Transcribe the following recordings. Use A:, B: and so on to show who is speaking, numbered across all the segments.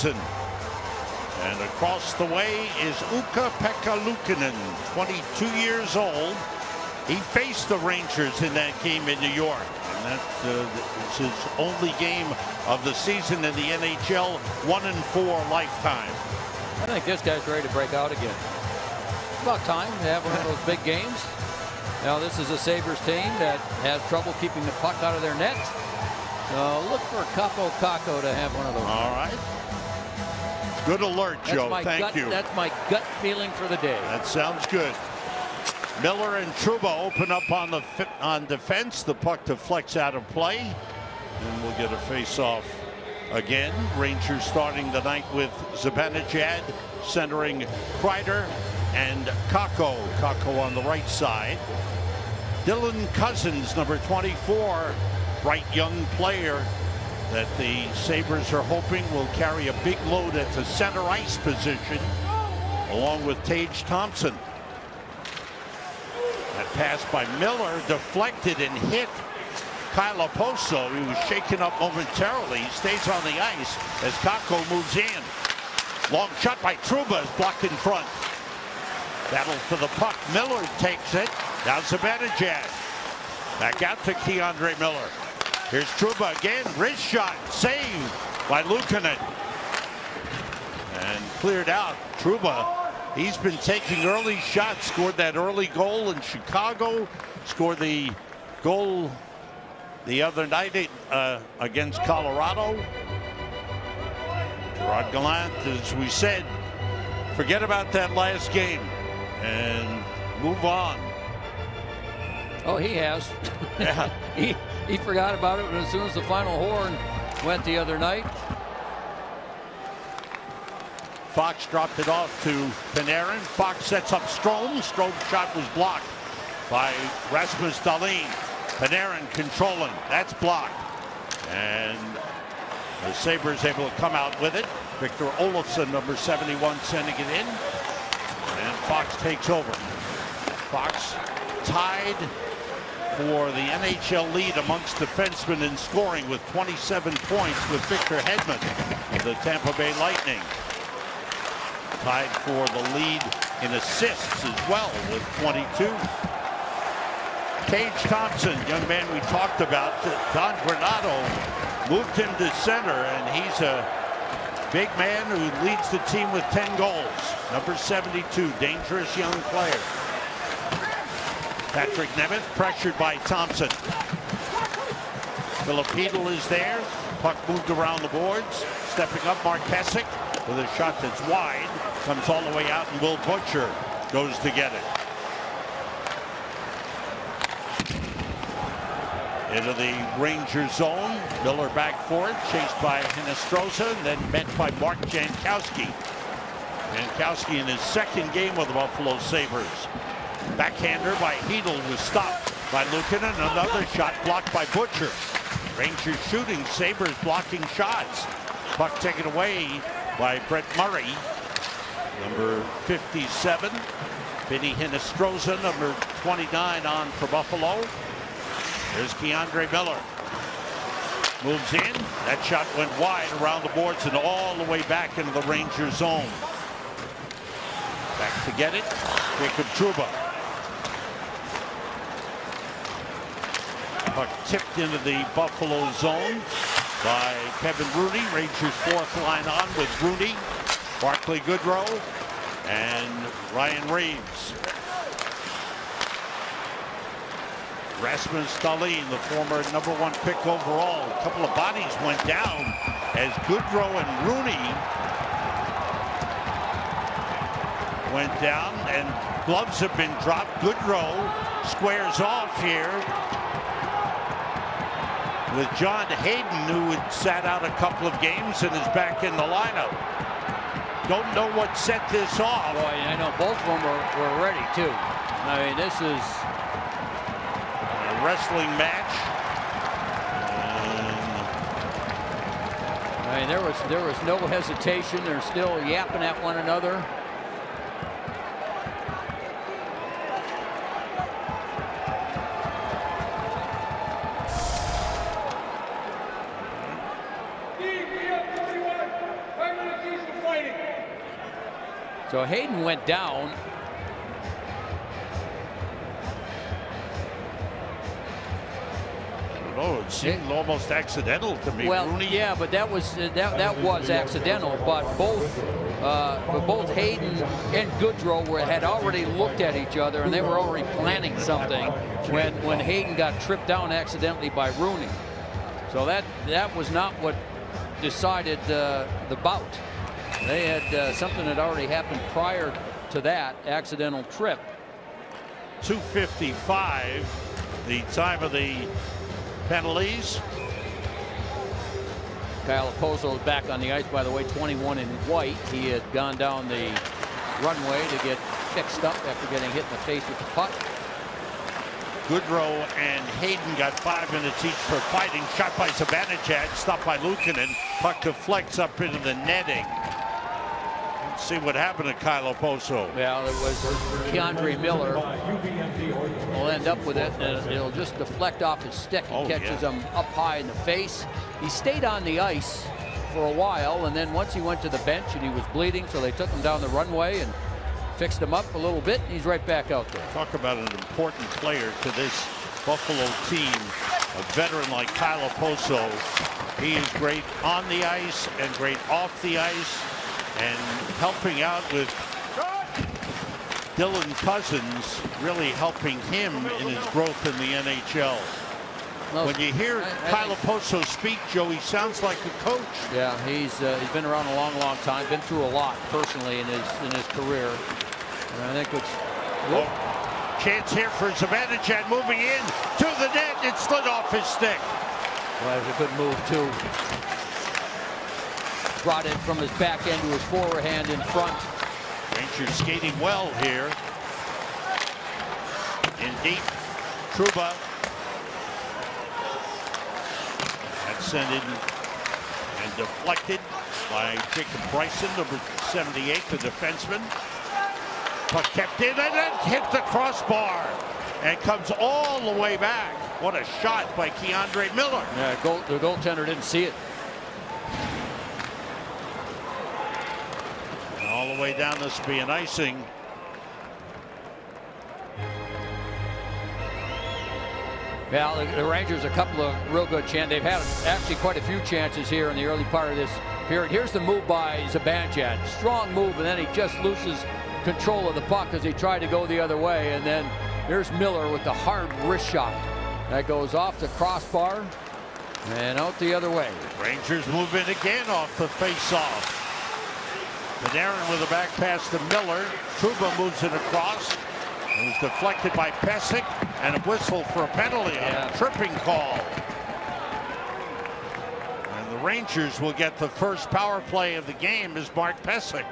A: Johansson. And across the way is Ukko-Pekka Luukkonen, 22 years old. He faced the Rangers in that game in New York. And that is his only game of the season in the NHL, 1-4 lifetime.
B: I think this guy's ready to break out again. It's about time to have one of those big games. Now this is a Sabres team that has trouble keeping the puck out of their net. So look for Kakko to have one of those.
A: All right. Good alert, Joe. Thank you.
B: That's my gut feeling for the day.
A: That sounds good. Miller and Trouba open up on defense. The puck deflects out of play, and we'll get a face-off again. Rangers starting the night with Zibanejad, centering Kreider and Kakko. Kakko on the right side. Dylan Cousins, number 24, bright young player that the Sabres are hoping will carry a big load at the center ice position, along with Tage Thompson. That pass by Miller deflected and hit Kyle Oposo. He was shaken up momentarily. He stays on the ice as Kakko moves in. Long shot by Trouba is blocked in front. Battle for the puck. Miller takes it. Now Zibanejad. Back out to K'Andre Miller. Here's Trouba again. Wrist shot. Saved by Luukkonen. And cleared out. Trouba, he's been taking early shots. Scored that early goal in Chicago. Scored the goal the other night against Colorado. Gerard Gallant, as we said, forget about that last game and move on.
B: Oh, he has.
A: Yeah.
B: He forgot about it as soon as the final horn went the other night.
A: Fox dropped it off to Panarin. Fox sets up Strome. Strome's shot was blocked by Rasmus Dahlin. Panarin controlling. That's blocked. And the Sabres able to come out with it. Victor Olofsson, number 71, sending it in. And Fox takes over. Fox tied for the NHL lead amongst defensemen in scoring with 27 points with Victor Hedman of the Tampa Bay Lightning. Tied for the lead in assists as well with 22. Tage Thompson, young man we talked about, Don Granato moved him to center, and he's a big man who leads the team with 10 goals. Number 72, dangerous young player. Patrick Nemeth pressured by Thompson. Filipino is there. Puck moved around the boards. Stepping up, Mark Kessick with a shot that's wide. Comes all the way out, and Will Butcher goes to get it. Into the Ranger zone. Miller back for it. Chased by Hinostroza, then met by Mark Jankowski. Jankowski in his second game with the Buffalo Sabres. Backhander by Hedl was stopped by Luukkonen. Another shot blocked by Butcher. Rangers shooting, Sabres blocking shots. Puck taken away by Brett Murray, number 57. Vinny Hinostroza, number 29, on for Buffalo. There's K'Andre Miller. Moves in. That shot went wide around the boards and all the way back into the Ranger zone. Back to get it. Jacob Trouba. Puck tipped into the Buffalo zone by Kevin Rooney. Rangers fourth line on with Rooney, Barclay Goodrow, and Ryan Reeves. Rasmus Dahlin, the former #1 pick overall. A couple of bodies went down as Goodrow and Rooney went down, and gloves have been dropped. Goodrow squares off here with John Hayden, who had sat out a couple of games and is back in the lineup. Don't know what set this off.
B: Boy, I know both of them were ready too. I mean, this is
A: wrestling match.
B: I mean, there was no hesitation. They're still yapping at one another. So Hayden went down.
A: Oh, it seemed almost accidental to me.
B: Well,
A: Rooney.
B: yeah, but that was accidental. But both Hayden and Goodrow had already looked at each other, and they were already planning something when Hayden got tripped down accidentally by Rooney. So that was not what decided the bout. They had something that already happened prior to that accidental trip.
A: 2:55, the time of the penalties.
B: Kyle Okposo is back on the ice, by the way, 21 in white. He had gone down the runway to get fixed up after getting hit in the face with the puck.
A: Goodrow and Hayden got 5 minutes each for fighting. Shot by Zibanejad, stopped by Luukkonen. Puck deflects up into the netting. Let's see what happened to Kyle Okposo.
B: Well, it was Keandre Miller will end up with it, and it'll just deflect off his stick and catches him up high in the face. He stayed on the ice for a while, and then once he went to the bench and he was bleeding, so they took him down the runway and fixed him up a little bit. He's right back out there.
A: Talk about an important player to this Buffalo team, a veteran like Kyle Okposo. He is great on the ice and great off the ice, and helping out with Dylan Cousins, really helping him in his growth in the NHL.
B: No,
A: when you hear Kyle Okposo speak, Joe, he sounds like a coach.
B: Yeah, he's been around a long time, been through a lot personally in his career. And I think it's
A: chance here for Zibanejad, moving in to the net. It slid off his stick.
B: Well, that was a good move too. Brought it from his back end to his forehand in front.
A: Rangers skating well here. In deep, Trouba. That's sent in and deflected by Jacob Bryson, number 78, the defenseman. Puck kept in and then hit the crossbar and comes all the way back. What a shot by Keandre Miller.
B: Yeah, the goaltender didn't see it.
A: And all the way down, this will be an icing.
B: Well, the Rangers a couple of real good chances. They've had actually quite a few chances here in the early part of this period. Here's the move by Zibanejad. Strong move, and then he just loses control of the puck as he tried to go the other way. And then here's Miller with the hard wrist shot. That goes off the crossbar and out the other way.
A: Rangers move in again off the face-off. Panarin with a back pass to Miller. Trouba moves it across. It was deflected by Pesek, and a whistle for a penalty on a tripping call. And the Rangers will get the first power play of the game as Mark Pesek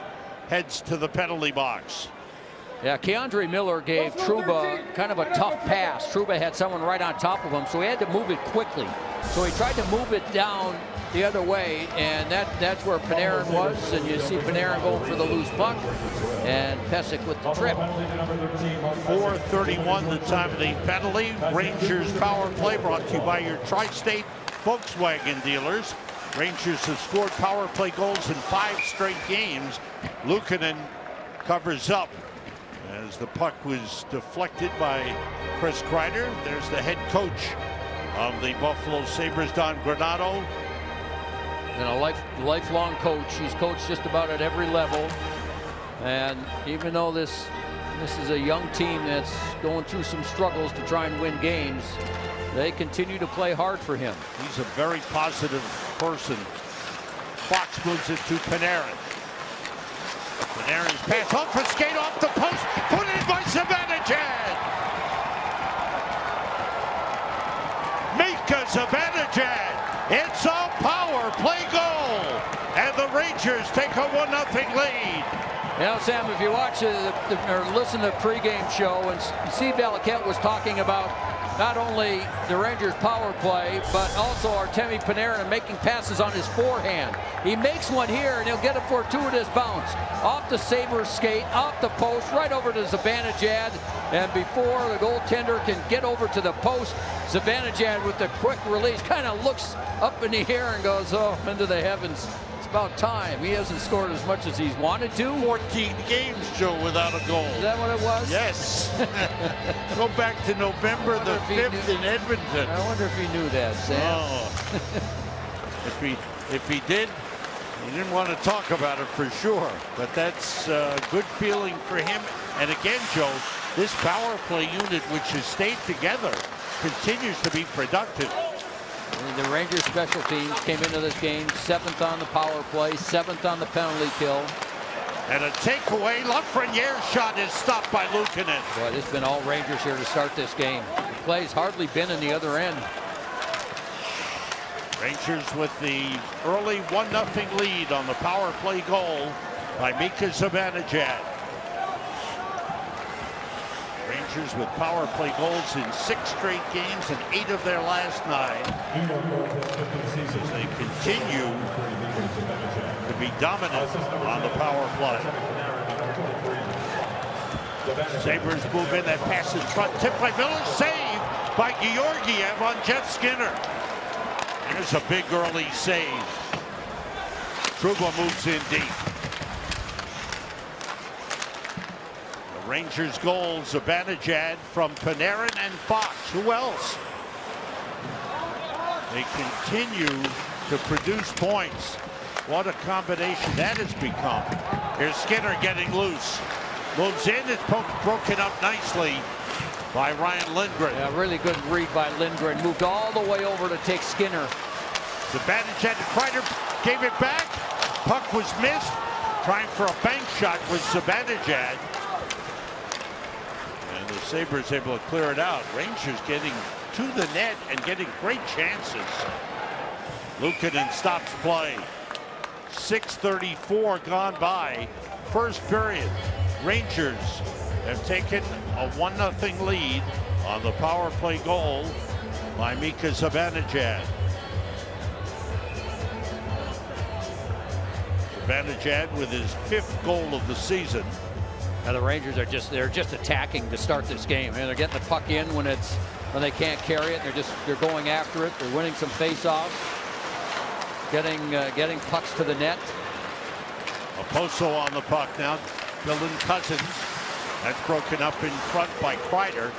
A: heads to the penalty box.
B: Yeah, Keandre Miller gave Trouba kind of a tough pass. Trouba had someone right on top of him, so he had to move it quickly. So he tried to move it down the other way, and that's where Panarin was. And you see Panarin going for the loose puck, and Pesek with the trip.
A: 4:31 the time of the penalty. Rangers power play brought to you by your Tri-State Volkswagen dealers. Rangers have scored power play goals in 5 straight games. Luukkonen covers up as the puck was deflected by Chris Kreider. There's the head coach of the Buffalo Sabres, Don Granato.
B: And a lifelong coach. He's coached just about at every level. And even though this is a young team that's going through some struggles to try and win games, they continue to play hard for him.
A: He's a very positive person. Fox moves it to Panarin. Panarin's pass off for skate off the post, put in by Zibanejad. Mika Zibanejad. It's a power play goal, and the Rangers take a 1-0 lead.
B: You know, Sam, if you watch or listen to the pregame show, and Steve Valiquette was talking about not only the Rangers power play, but also Artemi Panarin making passes on his forehand. He makes one here, and he'll get a fortuitous bounce off the Sabres skate, off the post, right over to Zibanejad. And before the goaltender can get over to the post, Zibanejad with the quick release kind of looks up in the air and goes, oh, into the heavens. about time. He hasn't scored as much as he's wanted to.
A: 14 games, Joe, without a goal.
B: Is that what it was?
A: Yes. Go back to November the 5th in Edmonton.
B: I wonder if he knew that, Sam.
A: Oh. if he did, he didn't want to talk about it for sure. But that's a good feeling for him. And again, Joe, this power play unit, which has stayed together, continues to be productive.
B: The Rangers special teams came into this game 7th on the power play, 7th on the penalty kill.
A: And a takeaway. Lafreniere's shot is stopped by Luukkonen.
B: Boy, this has been all Rangers here to start this game. The play's hardly been in the other end.
A: Rangers with the early 1-0 lead on the power play goal by Mika Zibanejad. Rangers with power play goals in 6 straight games and 8 of their last 9. As they continue to be dominant on the power play. Sabres move in, that pass in front, tipped by Miller, saved by Georgiev on Jeff Skinner. Here's a big early save. Trouba moves in deep. The Rangers goals, Zibanejad from Panarin and Fox. Who else? They continue to produce points. What a combination that has become. Here's Skinner getting loose. Moves in, it's broken up nicely by Ryan Lindgren.
B: Yeah, really good read by Lindgren. Moved all the way over to take Skinner.
A: Zibanejad to Kreider, gave it back. Puck was missed. Trying for a bank shot was Zibanejad. And the Sabres able to clear it out. Rangers getting to the net and getting great chances. Luukkonen stops play. 6:34 gone by. First period. Rangers have taken a 1-0 lead on the power play goal by Mika Zibanejad. Zibanejad with his 5th goal of the season.
B: Now the Rangers are just attacking to start this game, and they're getting the puck in when they can't carry it. They're going after it. They're winning some face-offs, getting pucks to the net.
A: Oposo on the puck now. Dylan Cousins. That's broken up in front by Kreider.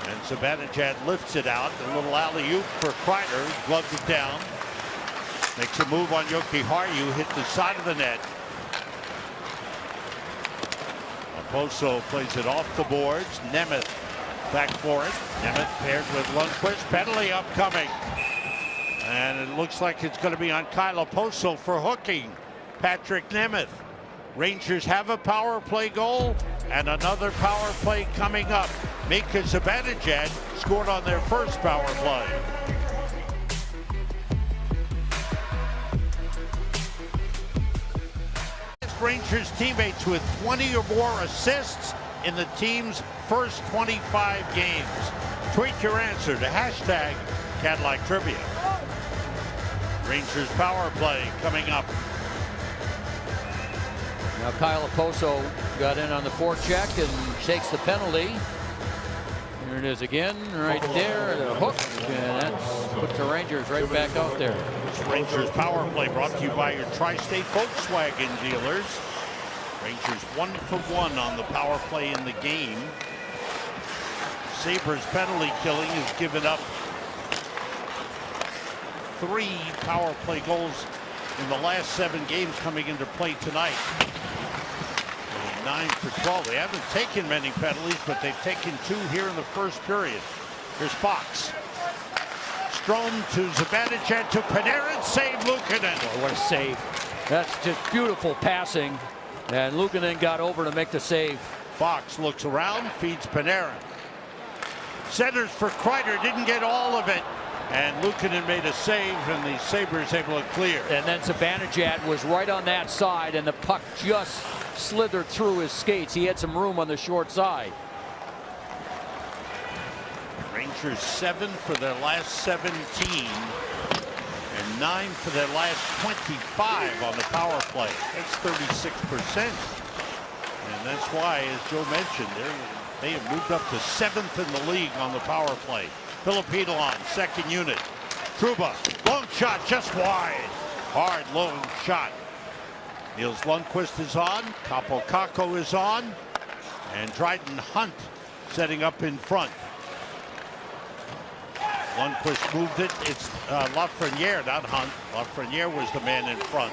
A: And Zibanejad lifts it out. A little alley-oop for Kreider. Gloved it down. Makes a move on Jokiharju. Hit the side of the net. Oposo plays it off the boards. Nemeth back for it. Nemeth paired with Lundqvist. Penalty upcoming. And it looks like it's going to be on Kyle Oposo for hooking Patrick Nemeth. Rangers have a power play goal and another power play coming up. Mika Zibanejad scored on their first power play. Rangers teammates with 20 or more assists in the team's first 25 games. Tweet your answer to hashtag Cadillac Trivia. Rangers power play coming up.
B: Now Kyle Oposo got in on the forecheck and takes the penalty. Here it is again, right there, the hook, and that puts the Rangers right back out there.
A: This Rangers power play brought to you by your Tri-State Volkswagen dealers. Rangers 1 for 1 on the power play in the game. Sabres penalty killing has given up 3 power play goals in the last 7 games coming into play tonight. 9 for 12. They haven't taken many penalties, but they've taken 2 here in the first period. Here's Fox. Strome to Zibanejad to Panarin. Save Luukkonen.
B: Boy, what a save. That's just beautiful passing. And Luukkonen got over to make the save.
A: Fox looks around, feeds Panarin. Centers for Kreider, didn't get all of it. And Luukkonen made a save, and the Sabres able to clear.
B: And then Zibanejad was right on that side, and the puck just slithered through his skates. He had some room on the short side.
A: Rangers 7 for their last 17 and 9 for their last 25 on the power play. That's 36%. And that's why, as Joe mentioned, they have moved up to 7th in the league on the power play. Filipino on second unit. Trouba, long shot just wide. Hard, low shot. Niels Lundqvist is on. Capo Caco is on. And Dryden Hunt setting up in front. Lundqvist moved it. It's Lafreniere, not Hunt. Lafreniere was the man in front.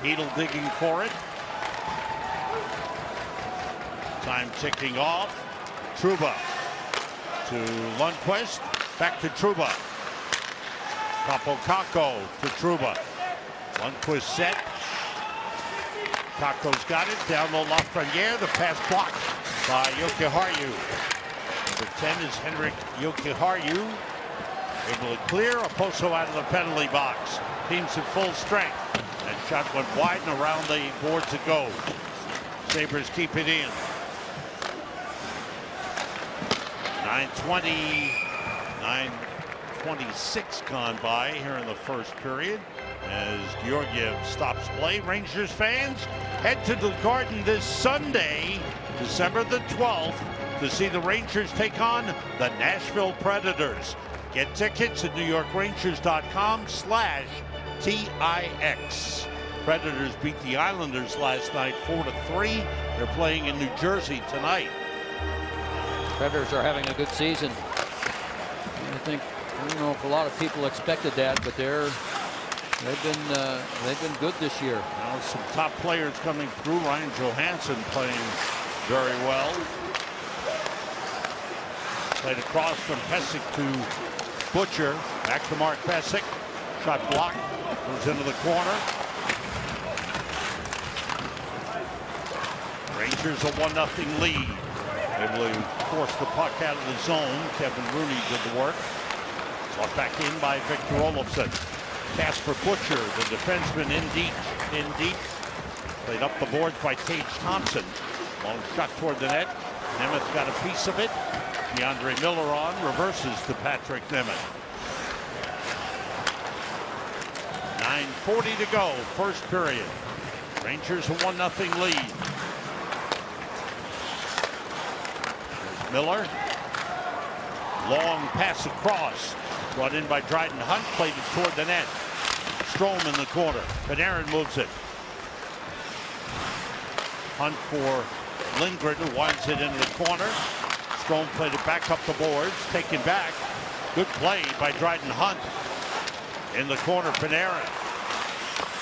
A: Hedl digging for it. Time ticking off. Trouba to Lundqvist. Back to Trouba. Capo Caco to Trouba. Lundqvist set. Caco's got it. Down low Lafreniere. The pass blocked by Jokiharju. Number 10 is Henrik Jokiharju. Able to clear. Oposo out of the penalty box. Teams at full strength. That shot went wide and around the boards it goes. Sabres keep it in. 9:26 gone by here in the first period as Georgiev stops play. Rangers fans, head to the Garden this Sunday, December the 12th, to see the Rangers take on the Nashville Predators. Get tickets at NewYorkRangers.com/TIX. Predators beat the Islanders last night 4-3. They're playing in New Jersey tonight.
B: Predators are having a good season. I don't know if a lot of people expected that, but they've been good this year.
A: Now some top players coming through. Ryan Johansson playing very well. Played across from Pesic to Butcher. Back to Mark Pesic. Shot blocked. Goes into the corner. Rangers a 1-0 lead. Able to force the puck out of the zone. Kevin Rooney did the work. Brought back in by Victor Olofsson. Pass for Butcher, the defenseman in deep. Played up the boards by Tage Thompson. Long shot toward the net. Nemeth got a piece of it. DeAndre Miller on, reverses to Patrick Nemeth. 9:40 to go, first period. Rangers a 1-0 lead. There's Miller. Long pass across. Brought in by Dryden Hunt, played it toward the net. Strome in the corner. Panarin moves it. Hunt for Lindgren, who winds it into the corner. Strome played it back up the boards, taken back. Good play by Dryden Hunt. In the corner, Panarin.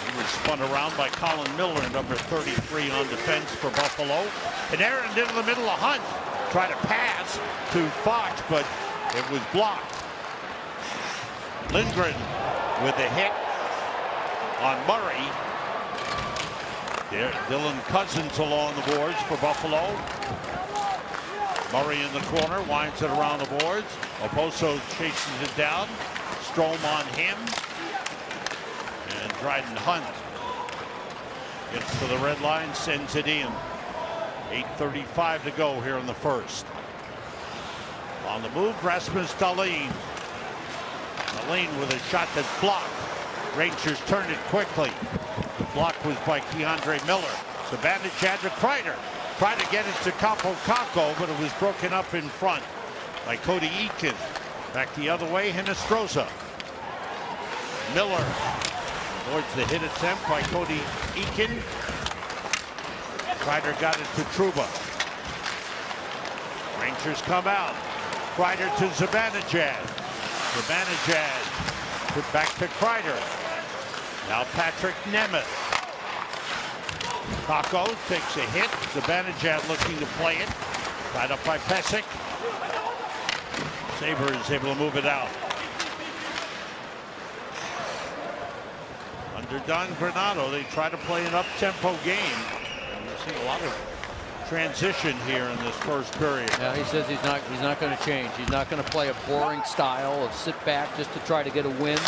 A: He was spun around by Colin Miller, number 33 on defense for Buffalo. Panarin into the middle of Hunt. Tried to pass to Fox, but it was blocked. Lindgren with a hit on Murray. There, Dylan Cousins along the boards for Buffalo. Murray in the corner, winds it around the boards. Oposo chases it down. Strome on him. And Dryden Hunt gets to the red line, sends it in. 8:35 to go here in the first. On the move, Rasmus Dahlin. Dahlin with a shot that's blocked. Rangers turn it quickly. The block was by Keandre Miller. Zibanejad to Kreider. Tried to get it to Capo Caco, but it was broken up in front by Cody Eakin. Back the other way, Hinostroza. Miller avoids the hit attempt by Cody Eakin. Kreider got it to Trouba. Rangers come out. Kreider to Zibanejad. Zibanejad put back to Kreider. Now Patrick Nemeth. Caco takes a hit. Zibanejad looking to play it. Tied up by Pesic. Sabres able to move it out. Under Don Granato, they try to play an up-tempo game. And we're seeing a lot of transition here in this first period.
B: Yeah, he says he's not going to change. He's not going to play a boring style of sit back just to try to get a win.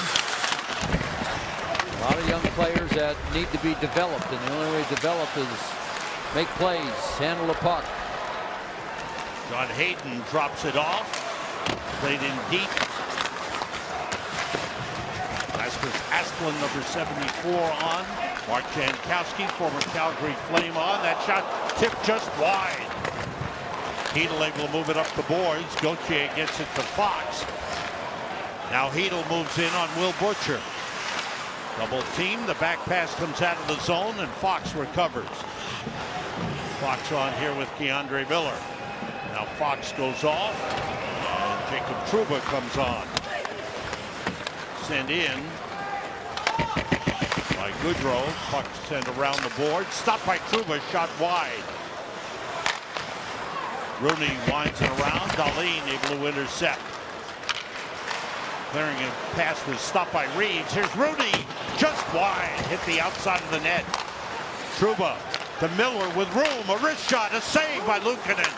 B: A lot of young players that need to be developed, and the only way to develop is make plays, handle the puck.
A: John Hayden drops it off. Played in deep. Rasmus Asplund, number 74 on. Mark Jankowski, former Calgary Flame on. That shot tipped just wide. Hedl able to move it up the boards. Gauthier gets it to Fox. Now Hedel moves in on Will Butcher. Double team. The back pass comes out of the zone, and Fox recovers. Fox on here with Keandre Miller. Now Fox goes off, and Jacob Trouba comes on. Sent in by Goodrow. Puck sent around the board. Stopped by Trouba. Shot wide. Rooney winds it around. Dahlin able to intercept. Clearing a pass was stopped by Reeves. Here's Rooney. Just wide. Hit the outside of the net. Trouba to Miller with room. A wrist shot. A save by Luukkonen.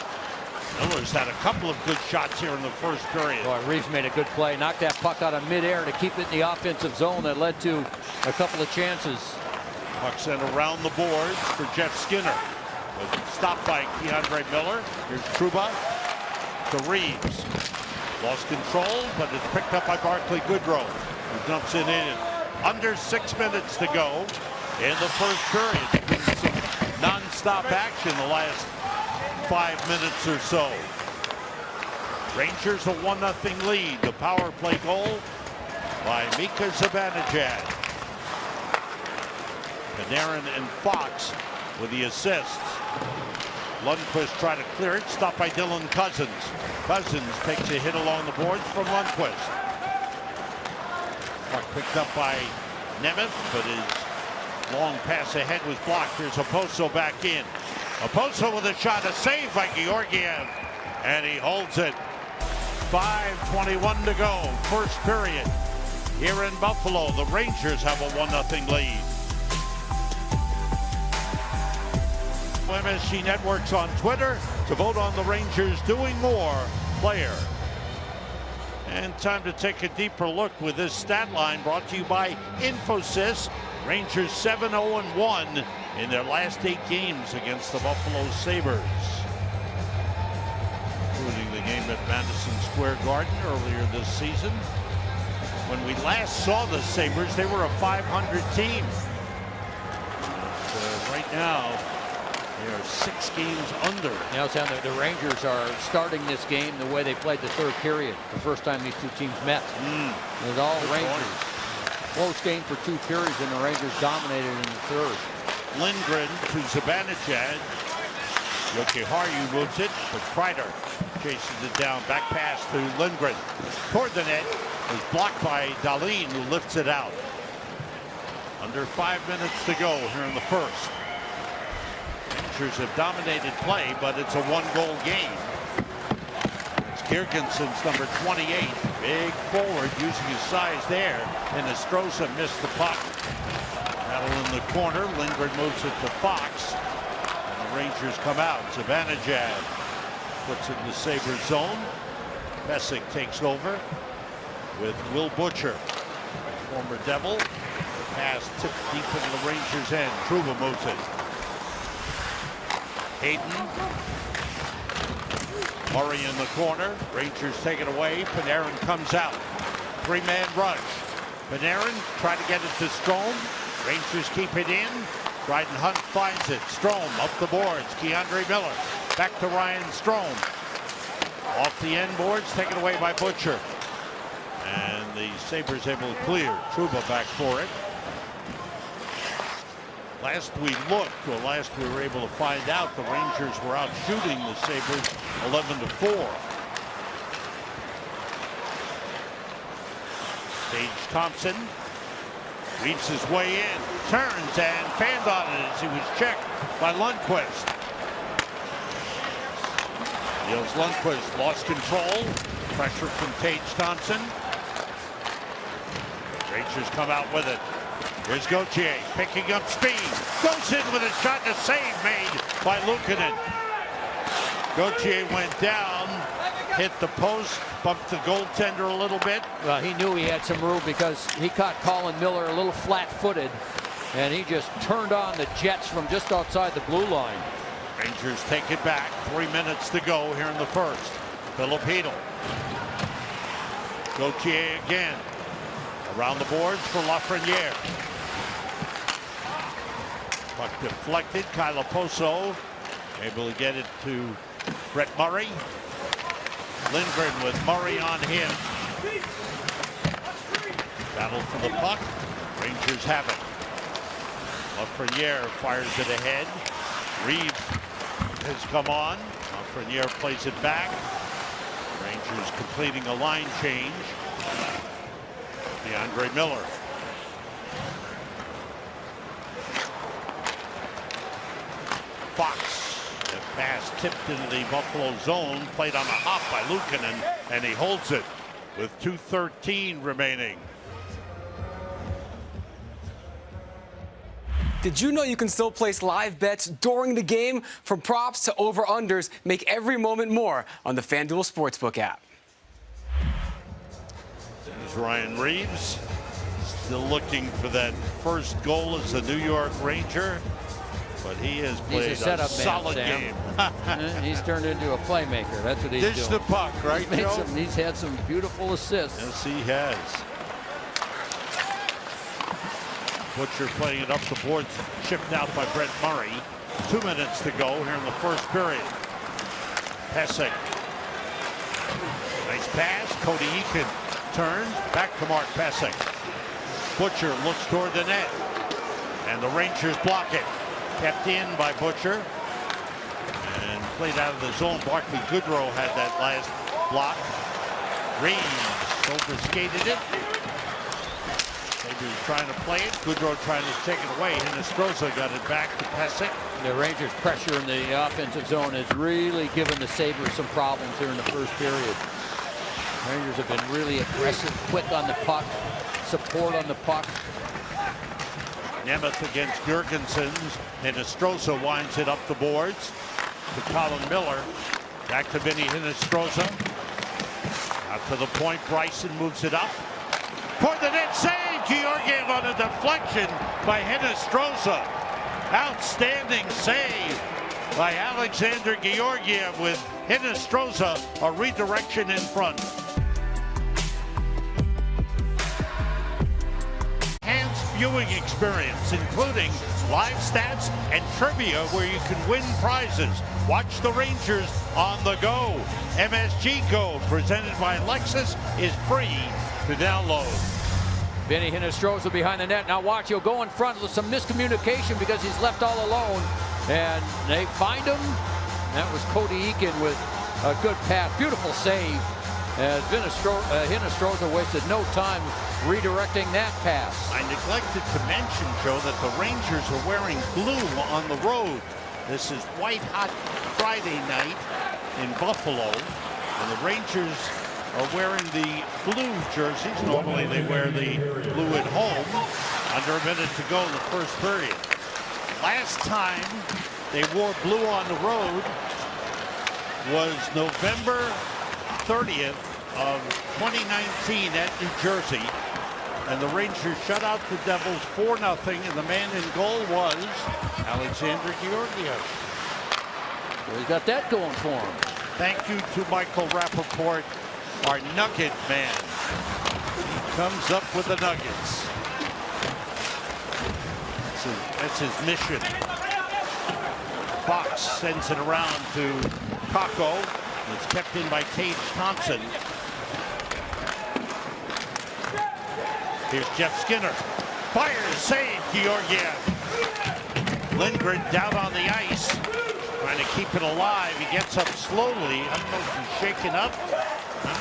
A: Miller's had a couple of good shots here in the first period.
B: Boy, Reeves made a good play. Knocked that puck out of midair to keep it in the offensive zone. That led to a couple of chances.
A: Puck sent around the boards for Jeff Skinner. Stopped by Keandre Miller. Here's Trouba to Reeves. Lost control, but it's picked up by Barclay Goodrow, who dumps it in. Under 6 minutes to go in the first period. Some non-stop action the last 5 minutes or so. Rangers a 1-0 lead. The power play goal by Mika Zibanejad. Panarin and Fox with the assists. Lundqvist tried to clear it, stopped by Dylan Cousins. Cousins takes a hit along the boards from Lundqvist. Puck picked up by Nemeth, but his long pass ahead was blocked. Here's Oposo back in. Oposo with a shot, a save by Georgiev, and he holds it. 5:21 to go, first period. Here in Buffalo, the Rangers have a 1-0 lead. MSG Networks on Twitter to vote on the Rangers doing more player. And time to take a deeper look with this stat line brought to you by Infosys. Rangers 7-0-1 in their last 8 games against the Buffalo Sabres, including the game at Madison Square Garden earlier this season. When we last saw the Sabres, they were a 500 team. But, right now, they are 6 games under.
B: You know, Sam, the Rangers are starting this game the way they played the third period. The first time these two teams met. It was all Rangers. Close game for 2 periods, and the Rangers dominated in the third.
A: Lindgren to Zibanejad. Jokiharju moves it, but Kreider chases it down. Back pass to Lindgren. Toward the net is blocked by Dahlin, who lifts it out. Under 5 minutes to go here in the first. Rangers have dominated play, but it's a 1-goal game. It's Girgensons, number 28, big forward, using his size there, and Estrosa missed the puck. Battle in the corner. Lindgren moves it to Fox, and the Rangers come out. Zibanejad puts it in the Sabres zone. Pesic takes over with Will Butcher, former Devil. The pass tipped deep into the Rangers' end. Trouba moves it. Hayden. Murray in the corner. Rangers take it away. Panarin comes out. 3-man rush. Panarin tried to get it to Strome. Rangers keep it in. Dryden Hunt finds it. Strome up the boards. Keandre Miller. Back to Ryan Strome. Off the end boards. Taken away by Butcher. And the Sabres able to clear. Trouba back for it. Last we looked, or last we were able to find out, the Rangers were out shooting the Sabres 11-4. Tage Thompson reaps his way in, turns and fanned on it as he was checked by Lundqvist. Niels Lundqvist lost control. Pressure from Tage Thompson. Rangers come out with it. Here's Gauthier picking up speed. Goes in with a shot and a save made by Luukkonen. Gauthier went down, hit the post, bumped the goaltender a little bit.
B: Well, he knew he had some room because he caught Colin Miller a little flat-footed, and he just turned on the Jets from just outside the blue line.
A: Rangers take it back. 3 minutes to go here in the first. Philip Hedel. Gauthier again. Around the boards for Lafreniere. Puck deflected. Kyle Oposo able to get it to Brett Murray. Lindgren with Murray on him. Battle for the puck. Rangers have it. Lafreniere fires it ahead. Reeves has come on. Lafreniere plays it back. Rangers completing a line change. DeAndre Miller. Fox. The pass tipped into the Buffalo zone. Played on a hop by Luukkonen, and he holds it with 2:13 remaining.
C: Did you know you can still place live bets during the game? From props to over-unders, make every moment more on the FanDuel Sportsbook app.
A: There's Ryan Reeves, still looking for that first goal as a New York Ranger, but he has played a solid game.
B: He's turned into a playmaker. That's what he's doing.
A: Dish the puck, right, Joe?
B: He's had some beautiful assists.
A: Yes, he has. Butcher playing it up the boards, chipped out by Brett Murray. 2 minutes to go here in the first period. Pesek. Nice pass. Cody Eakin turns back to Mark Pesek. Butcher looks toward the net, and the Rangers block it. Kept in by Butcher and played out of the zone. Barclay Goodrow had that last block. Reeves overskated it. Maybe he was trying to play it. Goodrow trying to take it away. Hinostroza got it back to Pesek.
B: The Rangers' pressure in the offensive zone has really given the Sabres some problems here in the first period. Rangers have been really aggressive, quick on the puck, support on the puck.
A: Nemeth against Jurgensen's. Hinostroza winds it up the boards to Colin Miller. Back to Vinny Hinostroza. Out to the point. Bryson moves it up. Toward the net, save! Georgiev on a deflection by Hinostroza. Outstanding save by Alexander Georgiev with Hinostroza, a redirection in front. Enhanced viewing experience, including live stats and trivia where you can win prizes. Watch the Rangers on the go. MSG Go, presented by Lexus, is free to download.
B: Vinny Hinostroza behind the net. Now watch, he'll go in front with some miscommunication because he's left all alone. And they find him. That was Cody Eakin with a good pass. Beautiful save. As Hinostroza wasted no time redirecting that pass.
A: I neglected to mention, Joe, that the Rangers are wearing blue on the road. This is white hot Friday night in Buffalo. And the Rangers are wearing the blue jerseys. Normally they wear the blue at home. Under a minute to go in the first period. Last time they wore blue on the road was November 30th of 2019 at New Jersey. And the Rangers shut out the Devils 4-0, and the man in goal was Alexander Georgiev.
B: Well, he's got that going for him.
A: Thank you to Michael Rappaport, our nugget man. He comes up with the nuggets. That's his mission. Fox sends it around to Kakko. It's kept in by Tage Thompson. Here's Jeff Skinner. Fires, save, Georgiev. Lindgren down on the ice, trying to keep it alive. He gets up slowly. I don't know if he's shaken up.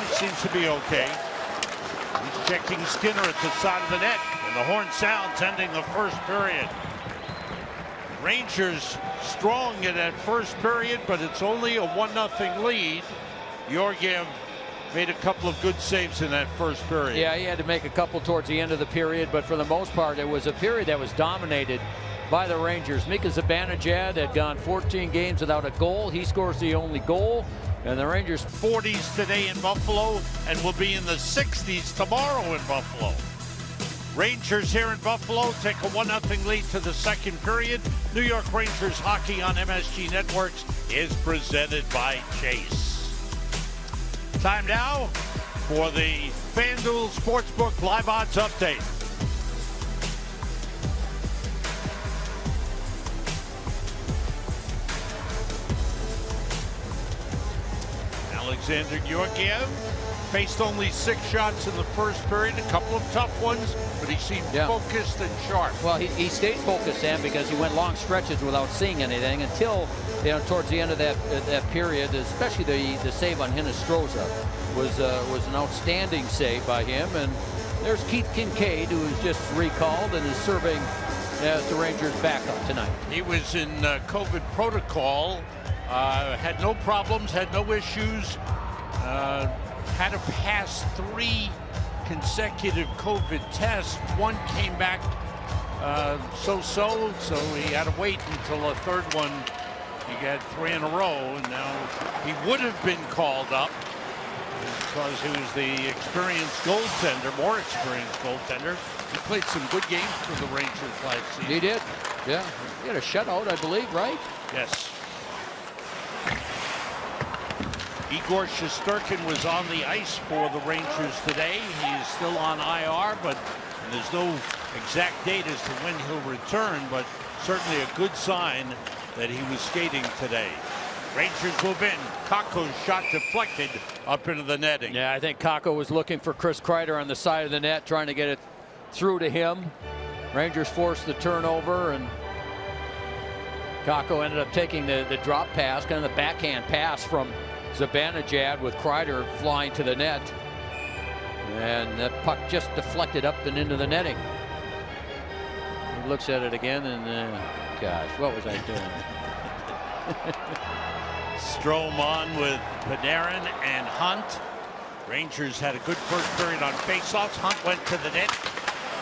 A: He seems to be okay. He's checking Skinner at the side of the net, and the horn sounds, ending the first period. Rangers strong in that first period, but it's only a 1-0 lead. Georgiev made a couple of good saves in that first period.
B: Yeah, he had to make a couple towards the end of the period, but for the most part, it was a period that was dominated by the Rangers. Mika Zibanejad had gone 14 games without a goal. He scores the only goal, and the Rangers
A: 40s today in Buffalo, and will be in the 60s tomorrow in Buffalo. Rangers here in Buffalo take a 1-0 lead to the second period. New York Rangers hockey on MSG Networks is presented by Chase. Time now for the FanDuel Sportsbook Live Odds Update. Alexander Georgiev Faced only 6 shots in the first period, a couple of tough ones, but he seemed focused and sharp.
B: Well, he stayed focused, Sam, because he went long stretches without seeing anything until, towards the end of that period, especially the save on Hinostroza was an outstanding save by him. And there's Keith Kincaid, who was just recalled and is serving as the Rangers' backup tonight.
A: He was in COVID protocol, had no problems, had no issues. Had to pass 3 consecutive COVID tests. One came back so-so, so he had to wait until a third one. He got 3 in a row, and now he would have been called up because he was the experienced goaltender, more experienced goaltender. He played some good games for the Rangers last season.
B: He did, yeah. He had a shutout, I believe, right?
A: Yes. Igor Shesterkin was on the ice for the Rangers today. He is still on IR, but there's no exact date as to when he'll return, but certainly a good sign that he was skating today. Rangers move in. Kakko's shot deflected up into the netting.
B: Yeah, I think Kakko was looking for Chris Kreider on the side of the net, trying to get it through to him. Rangers forced the turnover, and Kakko ended up taking the drop pass, kind of the backhand pass from Zibanejad, with Kreider flying to the net, and that puck just deflected up and into the netting. He looks at it again, and gosh, what was I doing?
A: Strome on with Panarin and Hunt. Rangers had a good first period on faceoffs. Hunt went to the net.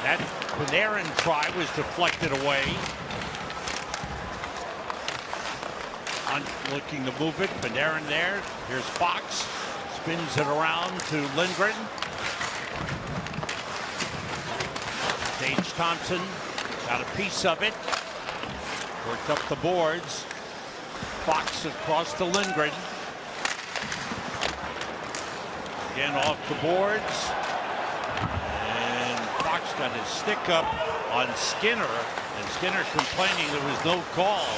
A: That Panarin try was deflected away. Hunt looking to move it. Panarin there. Here's Fox. Spins it around to Lindgren. Tage Thompson got a piece of it. Worked up the boards. Fox across to Lindgren. Again off the boards. And Fox got his stick up on Skinner. And Skinner complaining there was no call.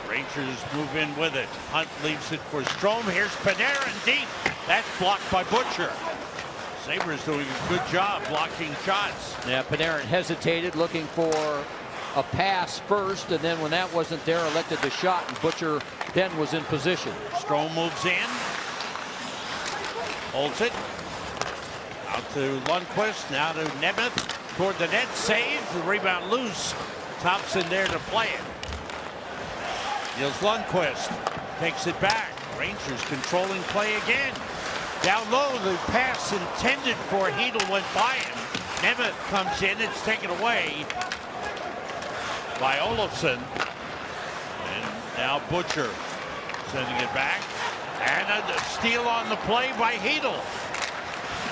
A: Rangers move in with it. Hunt leaves it for Strome. Here's Panarin deep. That's blocked by Butcher. Sabres doing a good job blocking shots.
B: Yeah, Panarin hesitated, looking for a pass first, and then when that wasn't there, elected the shot, and Butcher then was in position.
A: Strome moves in. Holds it. Out to Lundqvist. Now to Nemeth. Toward the net. Save. The rebound loose. Thompson there to play it. Niels Lundqvist takes it back. Rangers controlling play again. Down low, the pass intended for Hedl went by him. Nemeth comes in. It's taken away by Olofsson. And now Butcher sending it back. And a steal on the play by Hedl.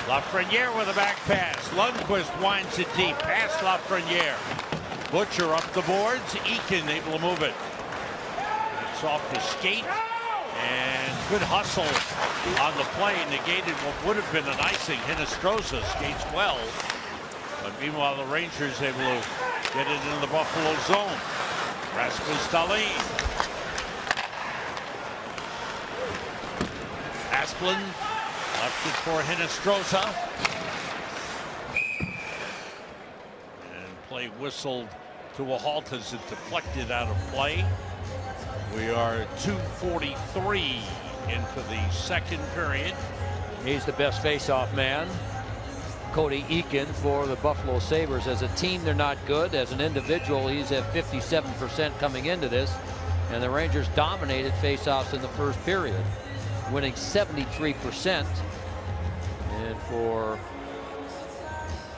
A: Lafreniere with a back pass. Lundqvist winds it deep. Past Lafreniere. Butcher up the boards. Eakin able to move it. It's off the skate. And good hustle on the play. Negated what would have been an icing. Hinostroza skates well. But meanwhile, the Rangers able to get it into the Buffalo zone. Rasmus Dahlin. Asplund left it for Hinostroza. And play whistled to a halt as it deflected out of play. We are 2:43 into the second period.
B: He's the best face-off man, Cody Eakin, for the Buffalo Sabres. As a team, they're not good. As an individual, he's at 57% coming into this, and the Rangers dominated face-offs in the first period, winning 73%. And for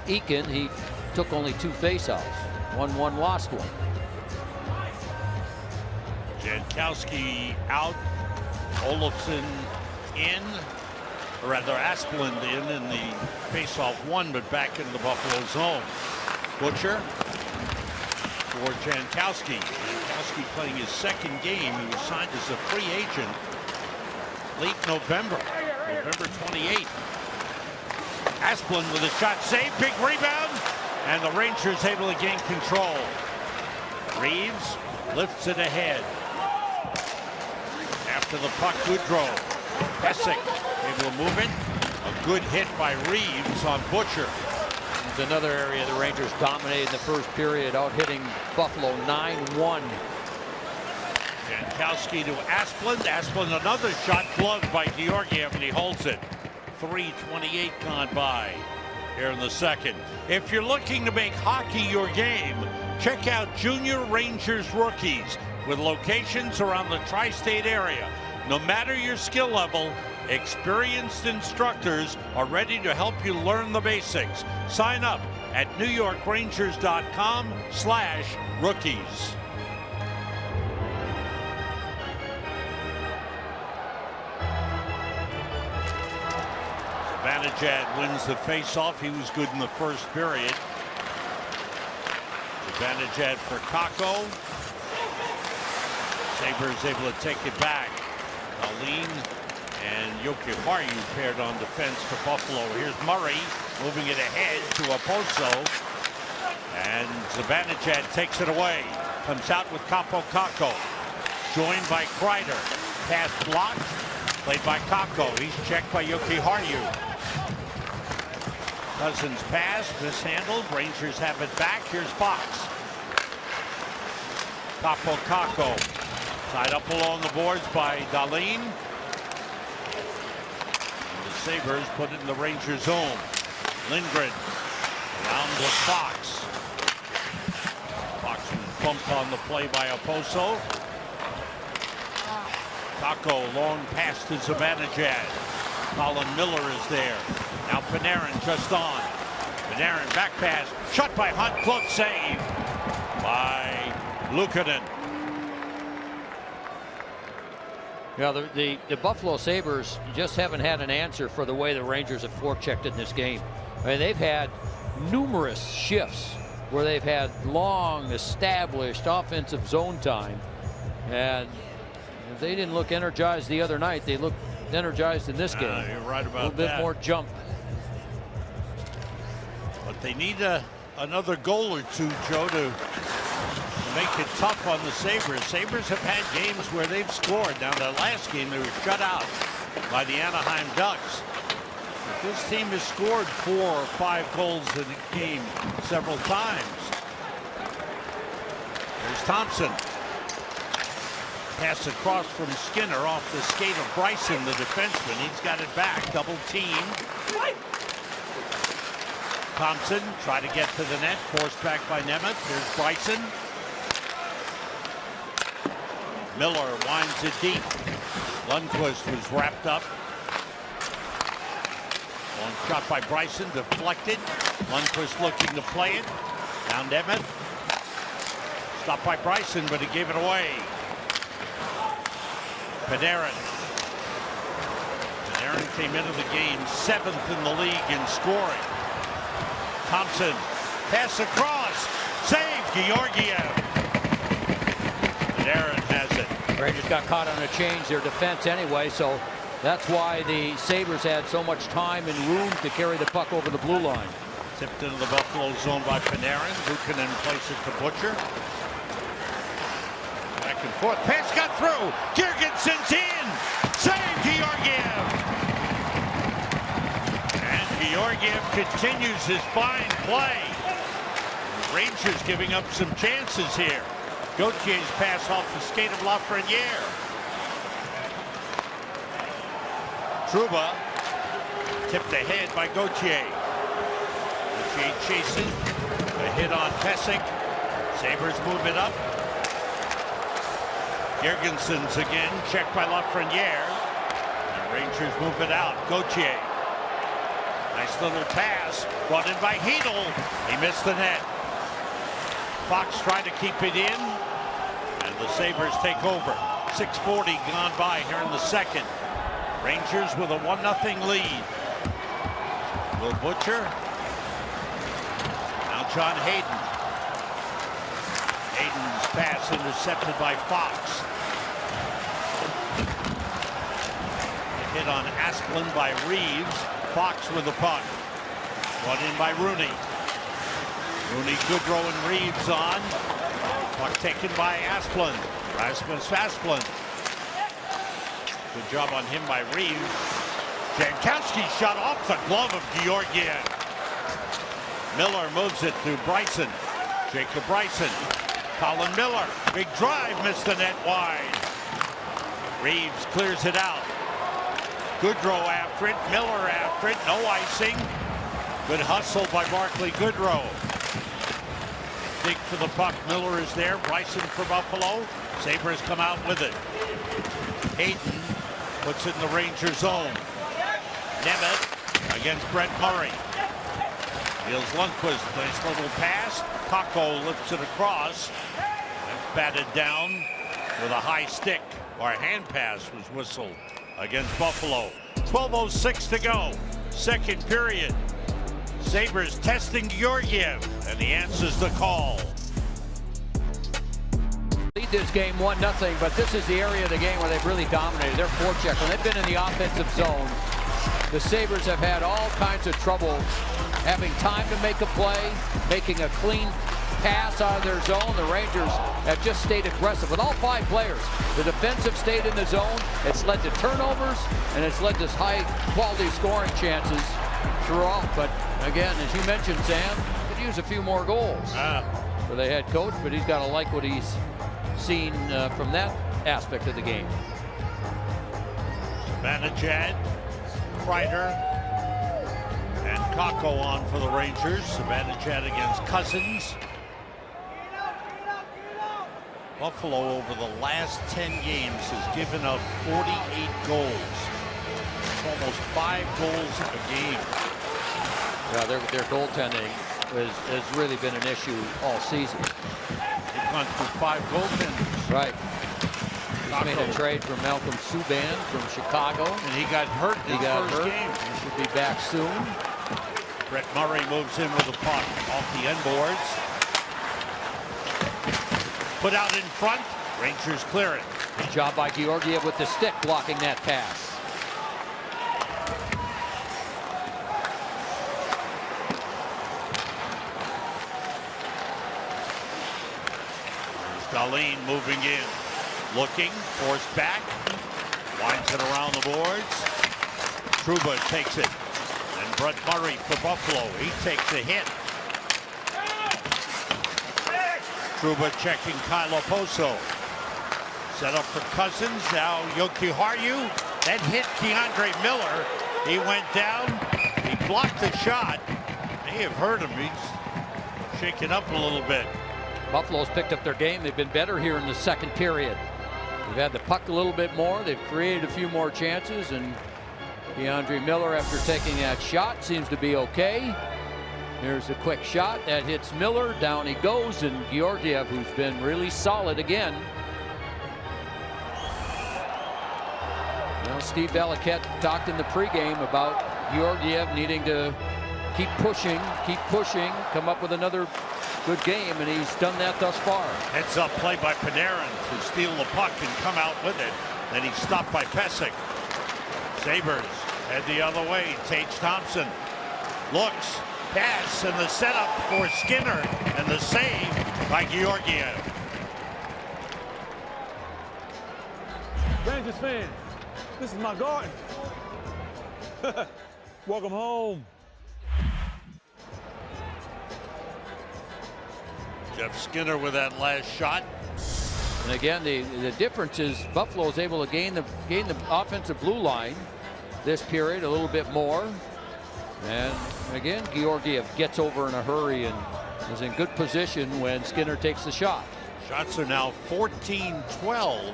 B: Eakin, he took only 2 face-offs, won 1, lost 1.
A: Jankowski out, Olofsson in, or rather Asplund in the face-off one, but back into the Buffalo zone. Butcher for Jankowski. Jankowski playing his second game. He was signed as a free agent late November 28th. Asplund with a shot save, big rebound, and the Rangers able to gain control. Reeves lifts it ahead. After the puck, Goodrow. Pesek able to move it. A good hit by Reeves on Butcher.
B: It's another area the Rangers dominated in the first period, out hitting Buffalo 9-1.
A: Jankowski to Asplund. Asplund another shot gloved by Georgiev, and he holds it. 3:28 gone by here in the second. If you're looking to make hockey your game, check out Junior Rangers Rookies with locations around the tri-state area. No matter your skill level, experienced instructors are ready to help you learn the basics. Sign up at NewYorkrangers.com/rookies. Zibanejad wins the faceoff. He was good in the first period. Zibanejad for Kakko. Sabres able to take it back. Dahlin and Jokiharju paired on defense for Buffalo. Here's Murray moving it ahead to Oposo. And Zibanejad takes it away. Comes out with Kaapo Kakko. Joined by Kreider. Pass blocked. Played by Kakko. He's checked by Jokiharju. Cousins pass. Mishandled. Rangers have it back. Here's Fox. Kaapo Kakko. Tied up along the boards by Dahlin. The Sabres put it in the Rangers' zone. Lindgren around with Fox. Fox was bumped on the play by Oposo. Kakko long pass to Zibanejad. Colin Miller is there. Now Panarin just on. Panarin back pass. Shot by Hunt. Close save by Luukkonen.
B: Yeah, the Buffalo Sabres just haven't had an answer for the way the Rangers have forechecked in this game. I mean, they've had numerous shifts where they've had long established offensive zone time, and they didn't look energized the other night. They looked energized in this game.
A: You're right about
B: a little bit more jump.
A: But they need another goal or two, Joe, to make it tough on the Sabres. Sabres have had games where they've scored. Now, the last game, they were shut out by the Anaheim Ducks. But this team has scored 4 or 5 goals in a game several times. There's Thompson. Pass across from Skinner off the skate of Bryson, the defenseman. He's got it back. Double team. Thompson try to get to the net. Forced back by Nemeth. There's Bryson. Miller winds it deep. Lundqvist was wrapped up. One shot by Bryson, deflected. Lundqvist looking to play it. Now Nemeth. Stopped by Bryson, but he gave it away. Panarin. Panarin came into the game 7th in the league in scoring. Thompson. Pass across. Save Georgiev. Panarin has it.
B: Rangers got caught on a change, their defense anyway, so that's why the Sabres had so much time and room to carry the puck over the blue line.
A: Tipped into the Buffalo zone by Panarin. Luukkonen plays it to Butcher. Back and forth. Pass got through. Girgensons in. Save Georgiev. And Georgiev continues his fine play. Rangers giving up some chances here. Gautier's pass off the skate of Lafreniere. Trouba tipped ahead by Gauthier. Gauthier chasing. A hit on Pesic. Sabres move it up. Girgensons again, checked by Lafreniere. And Rangers move it out. Gauthier. Nice little pass. Brought in by Hedl. He missed the net. Fox tried to keep it in. And the Sabres take over. 6:40 gone by here in the second. Rangers with a 1-0 lead. Will Butcher. Now John Hayden. Hayden's pass intercepted by Fox. A hit on Asplund by Reeves. Fox with the puck. Brought in by Rooney. Rooney, Goodrow, and Reeves on. Puck taken by Asplund. Rasmus Asplund. Good job on him by Reeves. Jankowski shot off the glove of Georgiev. Miller moves it to Bryson. Jacob Bryson. Colin Miller. Big drive, missed the net wide. Reeves clears it out. Goodrow after it. Miller after it. No icing. Good hustle by Barclay Goodrow. Dig for the puck. Miller is there. Bryson for Buffalo. Sabres come out with it. Hayden puts it in the Ranger zone. Nemeth against Brett Murray. Deals Lundqvist. Nice little pass. Kakko lifts it across. That's batted down with a high stick. Or a hand pass was whistled against Buffalo. 12:06 to go. Second period. Sabres testing Georgiev, and he answers the call.
B: Lead this game 1-0, but this is the area of the game where they've really dominated. Their forecheck, when they've been in the offensive zone, the Sabres have had all kinds of trouble having time to make a play, making a clean pass out of their zone. The Rangers have just stayed aggressive with all 5 players. The defense have stayed in the zone. It's led to turnovers, and it's led to high-quality scoring chances throughout. But again, as you mentioned, Sam, could use a few more goals for the head coach, but he's got to like what he's seen from that aspect of the game.
A: Zibanejad, Kreider, and Kakko on for the Rangers. Zibanejad against Cousins. Buffalo over the last 10 games has given up 48 goals. It's almost 5 goals a game.
B: Yeah, their goaltending has really been an issue all season.
A: They've gone through 5 goaltenders.
B: Right. He's made a trade for Malcolm Subban from Chicago.
A: And he got hurt in his first game.
B: He should be back soon.
A: Brett Murray moves in with the puck off the end boards. Put out in front. Rangers clear it.
B: Good job by Georgiev with the stick blocking that pass.
A: Dahlin moving in. Looking. Forced back. Winds it around the boards. Trouba takes it. And Brett Murray for Buffalo. He takes a hit. Trouba checking Kyle Oposo. Set up for Cousins. Now Yoki Harju. That hit Keandre Miller. He went down. He blocked the shot. May have hurt him. He's shaken up a little bit.
B: Buffalo's picked up their game. They've been better here in the second period. They've had the puck a little bit more. They've created a few more chances. And Keandre Miller, after taking that shot, seems to be okay. Here's a quick shot that hits Miller. Down he goes, and Georgiev, who's been really solid again. Well, Steve Valiquette talked in the pregame about Georgiev needing to keep pushing, come up with another good game, and he's done that thus far.
A: Heads up play by Panarin to steal the puck and come out with it. Then he's stopped by Pesek. Sabres head the other way. Tage Thompson looks. Pass and the setup for Skinner and the save by Georgiev.
D: Rangers fans, this is my garden. Welcome home.
A: Jeff Skinner with that last shot.
B: And again, the difference is Buffalo is able to gain the offensive blue line this period a little bit more. And again, Georgiev gets over in a hurry and is in good position when Skinner takes the shot.
A: Shots are now 14-12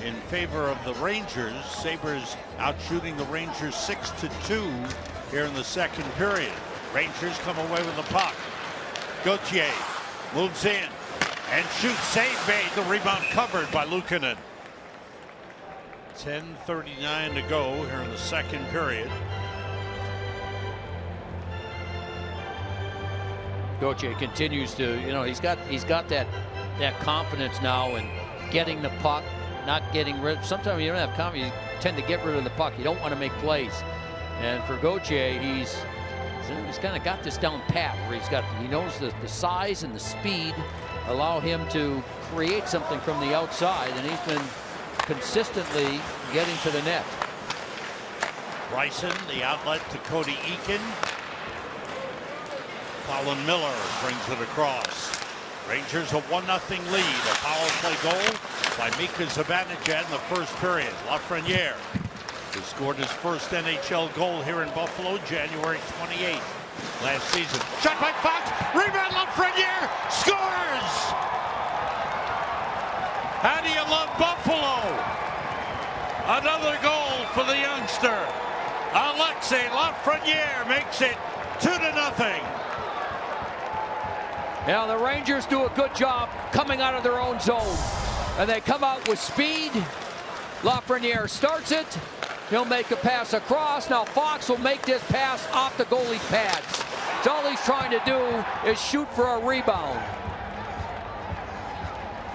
A: in favor of the Rangers. Sabres out shooting the Rangers 6-2 here in the second period. Rangers come away with the puck. Gauthier moves in and shoots. Save made. The rebound covered by Luukkonen. 10:39 to go here in the second period.
B: Gauthier continues to, he's got that confidence now in getting the puck, not getting rid. Sometimes you don't have confidence, you tend to get rid of the puck. You don't want to make plays. And for Gauthier, he's kind of got this down pat, where he knows the size and the speed allow him to create something from the outside, and he's been consistently getting to the net.
A: Bryson, the outlet to Cody Eakin. Colin Miller brings it across. Rangers a 1-0 lead. A power play goal by Mika Zibanejad in the first period. Lafreniere, who scored his first NHL goal here in Buffalo January 28th last season. Shot by Fox. Rebound. Lafreniere scores. How do you love Buffalo? Another goal for the youngster. Alexei Lafreniere makes it 2-0.
B: Now the Rangers do a good job coming out of their own zone. And they come out with speed. Lafreniere starts it. He'll make a pass across. Now Fox will make this pass off the goalie's pads. So all he's trying to do is shoot for a rebound.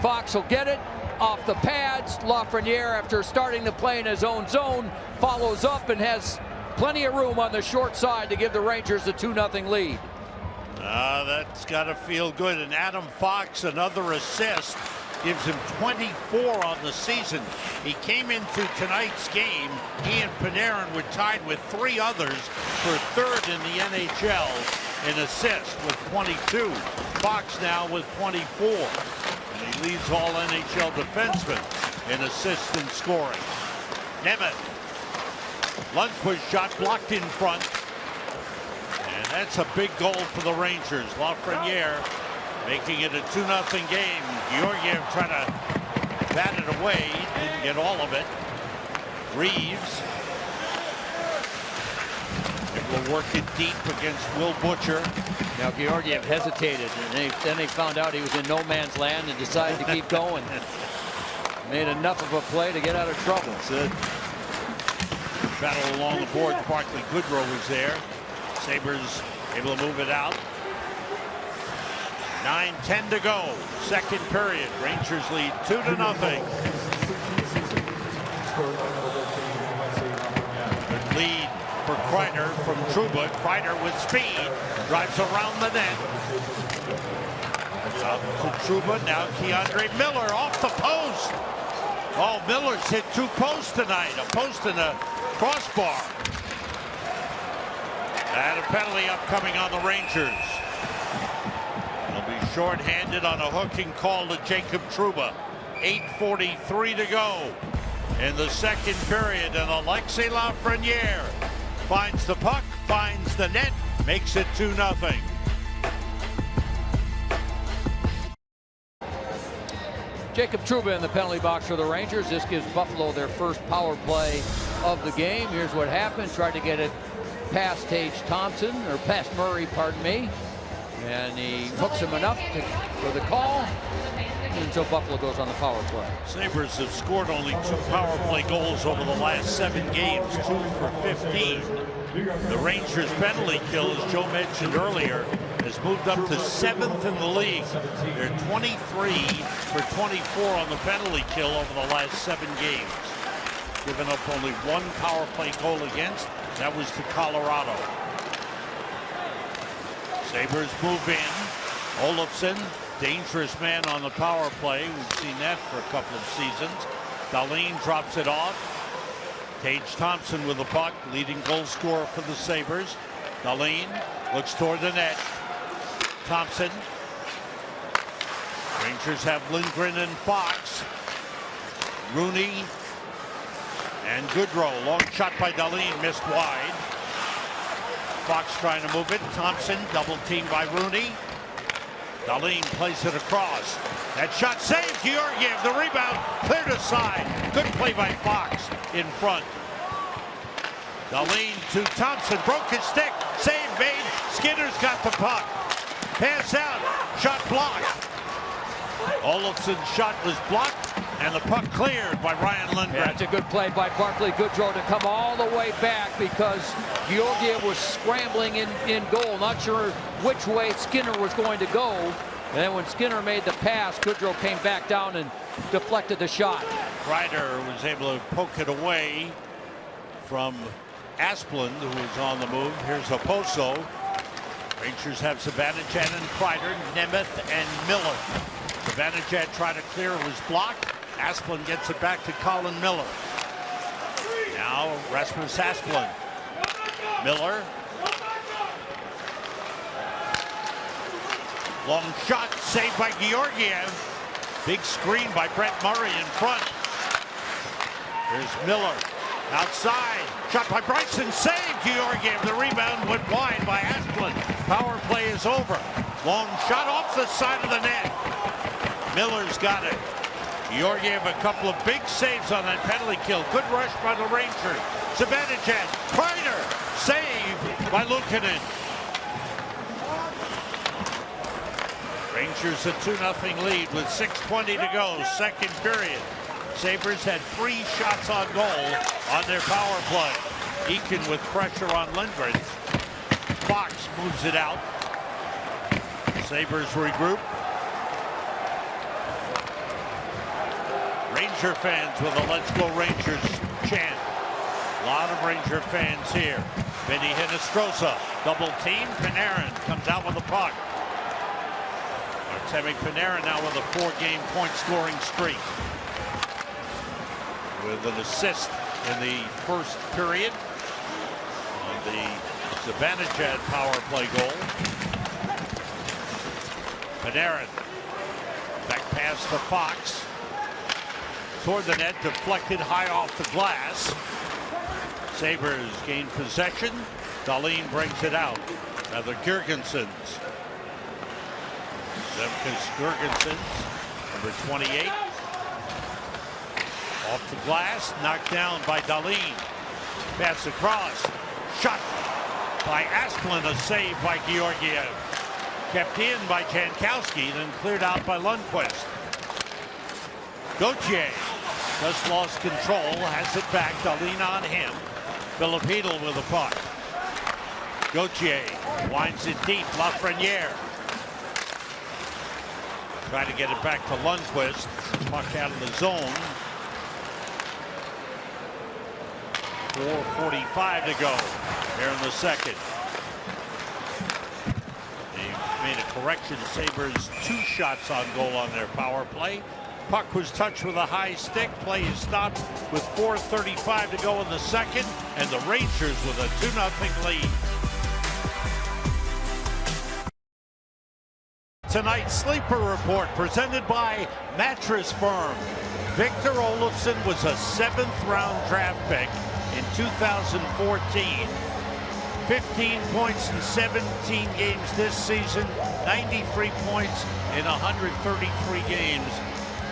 B: Fox will get it off the pads. Lafreniere, after starting to play in his own zone, follows up and has plenty of room on the short side to give the Rangers the 2-0 lead.
A: That's got to feel good. And Adam Fox, another assist, gives him 24 on the season. He came into tonight's game. He and Panarin were tied with 3 others for third in the NHL in assists with 22. Fox now with 24. And he leads all NHL defensemen in assists and scoring. Nemeth. Lundqvist shot blocked in front. And that's a big goal for the Rangers. Lafreniere making it a 2-0 game. Georgiev trying to bat it away. Didn't get all of it. Reeves. It will work it deep against Will Butcher.
B: Now Georgiev hesitated, and then they found out he was in no man's land and decided to keep going. Made enough of a play to get out of trouble.
A: That's it. Battle along the boards. Barclay Goodrow was there. Sabres able to move it out. 9:10 to go. Second period. Rangers lead 2-0. Lead for Kreider from Trouba. Kreider with speed. Drives around the net. Up to Trouba. Now Keandre Miller off the post. Oh, Miller's hit 2 posts tonight. A post and a crossbar. And a penalty upcoming on the Rangers. They'll be shorthanded on a hooking call to Jacob Trouba. 8:43 to go in the second period, and Alexei Lafreniere finds the puck, finds the net, makes it 2-0.
B: Jacob Trouba in the penalty box for the Rangers. This gives Buffalo their first power play of the game. Here's what happened. Tried to get it past Tage Thompson, or past Murray, pardon me. And he hooks him enough for the call. And so Buffalo goes on the power play.
A: Sabres have scored only 2 power play goals over the last 7 games, 2 for 15. The Rangers penalty kill, as Joe mentioned earlier, has moved up to 7th in the league. They're 23 for 24 on the penalty kill over the last 7 games. Given up only 1 power play goal against. That was to Colorado. Sabres move in. Olofsson, dangerous man on the power play. We've seen that for a couple of seasons. Dahlin drops it off. Tage Thompson with the puck, leading goal scorer for the Sabres. Dahlin looks toward the net. Thompson. Rangers have Lindgren and Fox. Rooney and Goodrow. Long shot by Dahlin, missed wide. Fox trying to move it. Thompson double teamed by Rooney. Dahlin plays it across. That shot saved. Georgiev, the rebound, cleared aside. Good play by Fox in front. Dahlin to Thompson, broke his stick. Save made. Skinner's got the puck. Pass out. Shot blocked. Olofsson's shot was blocked, and the puck cleared by Ryan Lundgren.
B: Yeah, it's a good play by Barclay Goodrow to come all the way back, because Georgiev was scrambling in goal. Not sure which way Skinner was going to go. And then when Skinner made the pass, Goodrow came back down and deflected the shot.
A: Kreider was able to poke it away from Asplund, who was on the move. Here's Oposo. Rangers have Zibanejad and Kreider, Nemeth and Miller. Zibanejad tried to clear, it was blocked. Asplund gets it back to Colin Miller. Now Rasmus Asplund Miller. Long shot saved by Georgiev. Big screen by Brett Murray in front. Here's Miller outside. Shot by Bryson. Saved Georgiev. The rebound went wide by Asplund. Power play is over. Long shot off the side of the net. Miller's got it. Georgiev a couple of big saves on that penalty kill. Good rush by the Rangers. Zibanejad. Kreider. Saved by Luukkonen. Rangers a 2-0 lead with 6:20 to go. Second period. Sabres had 3 shots on goal on their power play. Eakin with pressure on Lindgren. Fox moves it out. Sabres regroup. Ranger fans with a "Let's go Rangers" chant. A lot of Ranger fans here. Vinny Hinostroza, double team. Panarin comes out with the puck. Artemi Panarin now with a 4-game point scoring streak, with an assist in the first period on the Zibanejad power play goal. Panarin back pass to Fox. Toward the net, deflected high off the glass. Sabres gain possession. Dahlin brings it out. Rather, Girgensons. Zemgus Girgensons, number 28. Off the glass, knocked down by Dahlin. Pass across. Shot by Asplund, a save by Georgiev. Kept in by Jankowski, then cleared out by Lundqvist. Gauthier just lost control, has it back. Dahlin on him. Filipino with the puck. Gauthier winds it deep. Lafreniere. Trying to get it back to Lundqvist. Puck out of the zone. 4:45 to go here in the second. They made a correction. Sabres 2 shots on goal on their power play. Puck was touched with a high stick. Play is stopped with 4:35 to go in the second, and the Rangers with a 2-0 lead. Tonight's Sleeper Report presented by Mattress Firm. Victor Olofsson was a 7th-round draft pick in 2014. 15 points in 17 games this season, 93 points in 133 games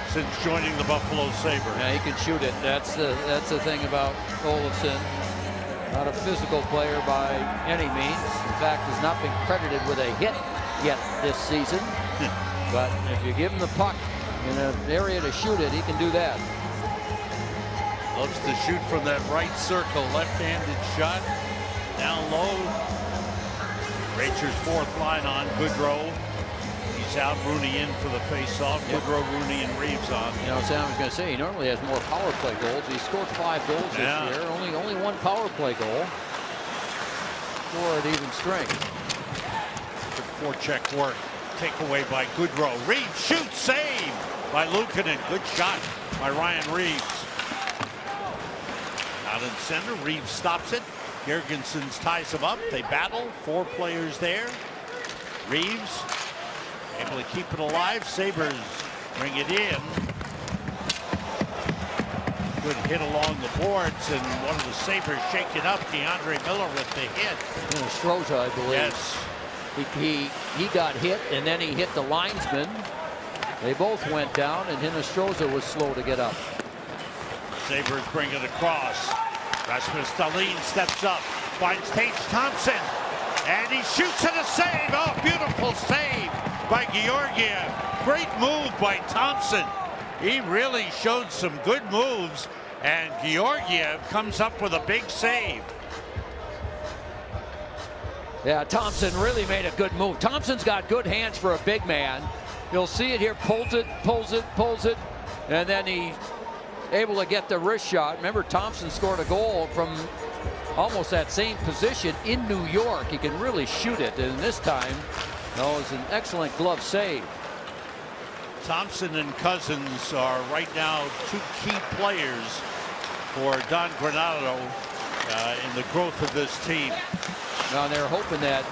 A: since joining the Buffalo Sabres.
B: Yeah, he can shoot it. That's the thing about Olofsson. Not a physical player by any means. In fact, has not been credited with a hit yet this season. But if you give him the puck in an area to shoot it, he can do that.
A: Loves to shoot from that right circle. Left-handed shot. Down low. Rangers 4th line on. Goodrow. He's out. Rooney in for the face-off.
B: Yep.
A: Goodrow, Rooney, and Reeves on.
B: You know, Sam was going to say, he normally has more power play goals. He scored 5 goals this year. Only 1 power play goal. 4 at even strength.
A: Good forecheck work. Takeaway by Goodrow. Reeves shoots. Save by Luukkonen. Good shot by Ryan Reeves. Out in center. Reeves stops it. Girgensons ties him up. They battle. 4 players there. Reeves able to keep it alive. Sabres bring it in. Good hit along the boards, and one of the Sabres shaking up. DeAndre Miller with the hit.
B: Hinostroza, I believe.
A: Yes.
B: He got hit, and then he hit the linesman. They both went down, and Hinostroza was slow to get up.
A: Sabres bring it across. Rasmus Dahlin steps up, finds Tage Thompson, and he shoots at a save. Oh, beautiful save by Georgiev. Great move by Thompson. He really showed some good moves, and Georgiev comes up with a big save.
B: Yeah, Thompson really made a good move. Thompson's got good hands for a big man. You'll see it here. Pulls it, and then he able to get the wrist shot. Remember, Thompson scored a goal from almost that same position in New York. He can really shoot it, and this time, no, it was an excellent glove save.
A: Thompson and Cousins are right now 2 key players for Don Granato in the growth of this team.
B: Now they're hoping that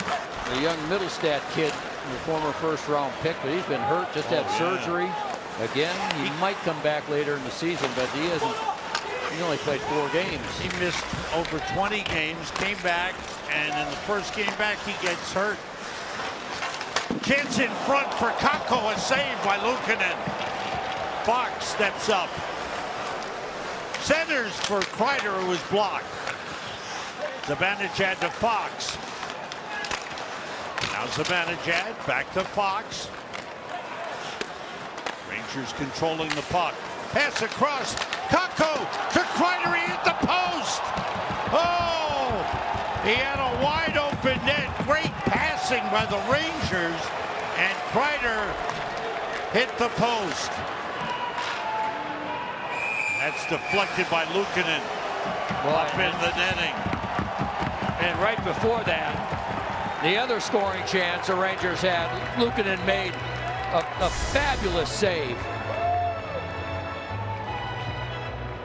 B: the young Middlestat kid, the former first-round pick, but he's been hurt, just had surgery. Again, he might come back later in the season, but he hasn't. He only played 4 games.
A: He missed over 20 games, came back, and in the first game back, he gets hurt. Chance in front for Kakko, a save by Luukkonen. Fox steps up. Centers for Kreider, who was blocked. Zibanejad to Fox. Now Zibanejad back to Fox. Rangers controlling the puck. Pass across. Kakko to Kreider. He hit the post. Oh! He had a wide open net. Great passing by the Rangers. And Kreider hit the post. That's deflected by Luukkonen. Up in the netting.
B: And right before that, the other scoring chance the Rangers had, Luukkonen made a fabulous save.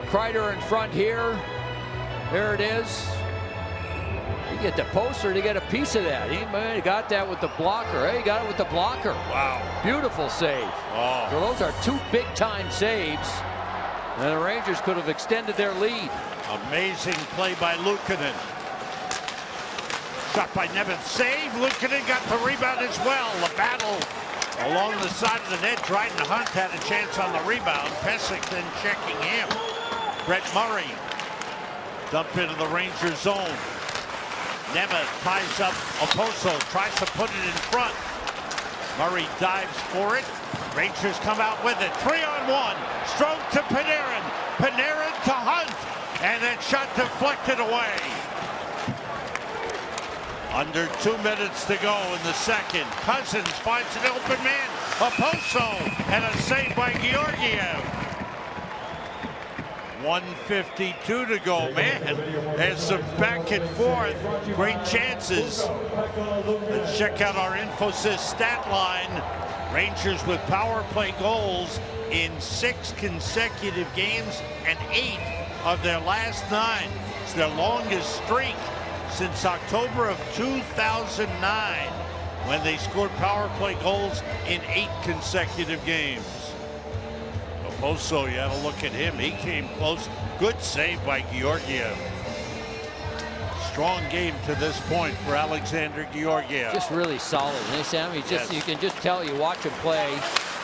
B: Kreider in front here. There it is. You get the poster to get a piece of that. He got that with the blocker. Hey, he got it with the blocker.
A: Wow.
B: Beautiful save.
A: Oh.
B: So those are 2 big-time saves. And the Rangers could have extended their lead.
A: Amazing play by Luukkonen. Shot by Nemeth. Save. Luukkonen got the rebound as well. The battle along the side of the net. Dryden Hunt had a chance on the rebound. Pesic then checking him. Brett Murray. Dump into the Rangers zone. Nemeth ties up Oposo. Tries to put it in front. Murray dives for it. Rangers come out with it. 3-on-1. Stroke to Panarin. Panarin to Hunt. And that shot deflected away. Under 2 minutes to go in the second. Cousins finds an open man. Oposo and a save by Georgiev. 1:52 to go, man. There's some back and forth. Great chances. Let's check out our Infosys stat line. Rangers with power play goals in 6 consecutive games and 8 of their last 9. It's their longest streak since October of 2009, when they scored power play goals in 8 consecutive games. Oposo, you had to look at him. He came close. Good save by Georgiev. Strong game to this point for Alexander Georgiev.
B: Just really solid. Hey, Sam, you can just tell, you watch him play.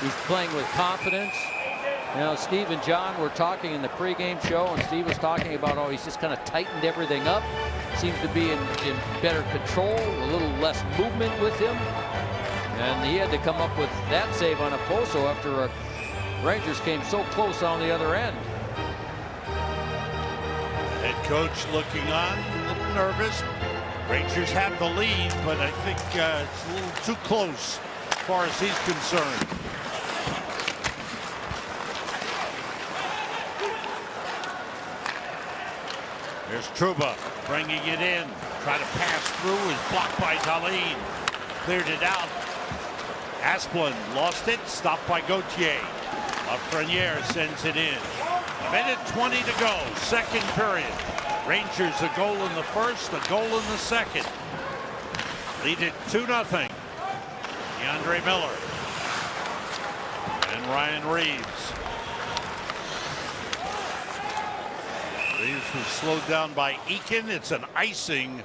B: He's playing with confidence. You know, Steve and John were talking in the pregame show, and Steve was talking about, oh, he's just kind of tightened everything up. Seems to be in better control, a little less movement with him. And he had to come up with that save on Oposo after Rangers came so close on the other end.
A: Head coach looking on, a little nervous. Rangers have the lead, but I think it's a little too close as far as he's concerned. There's Trouba bringing it in. Try to pass through, is blocked by Dahlin. Cleared it out. Asplund lost it, stopped by Gauthier. Lafreniere sends it in. 1:20 to go, second period. Rangers a goal in the first, a goal in the second. Lead it 2-0. DeAndre Miller. And Ryan Reeves. Reeves was slowed down by Eakin. It's an icing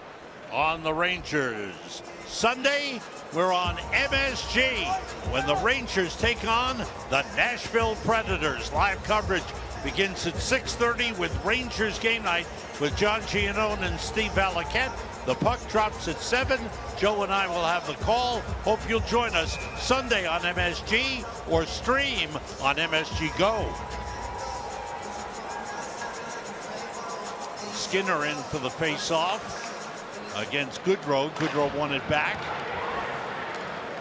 A: on the Rangers. Sunday, we're on MSG when the Rangers take on the Nashville Predators. Live coverage begins at 6:30 with Rangers Game Night with John Giannone and Steve Valiquette. The puck drops at 7. Joe and I will have the call. Hope you'll join us Sunday on MSG or stream on MSG Go. Skinner in for the face-off against Goodrow. Goodrow won it back.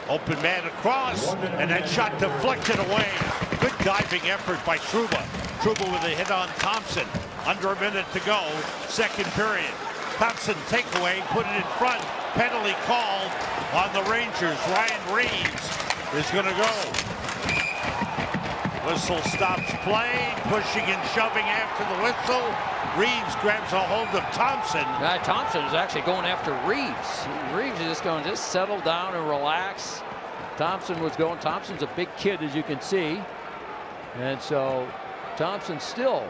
A: Open man across, and that shot deflected away. Good diving effort by Trouba. Trouba with a hit on Thompson. Under a minute to go, second period. Thompson takeaway, put it in front. Penalty called on the Rangers. Ryan Reeves is going to go. Was Whistle stops play, pushing and shoving after the whistle. Reeves grabs a hold of Thompson.
B: Thompson is actually going after Reeves. Reeves is just going to just settle down and relax. Thompson was going. Thompson's a big kid, as you can see. And so Thompson still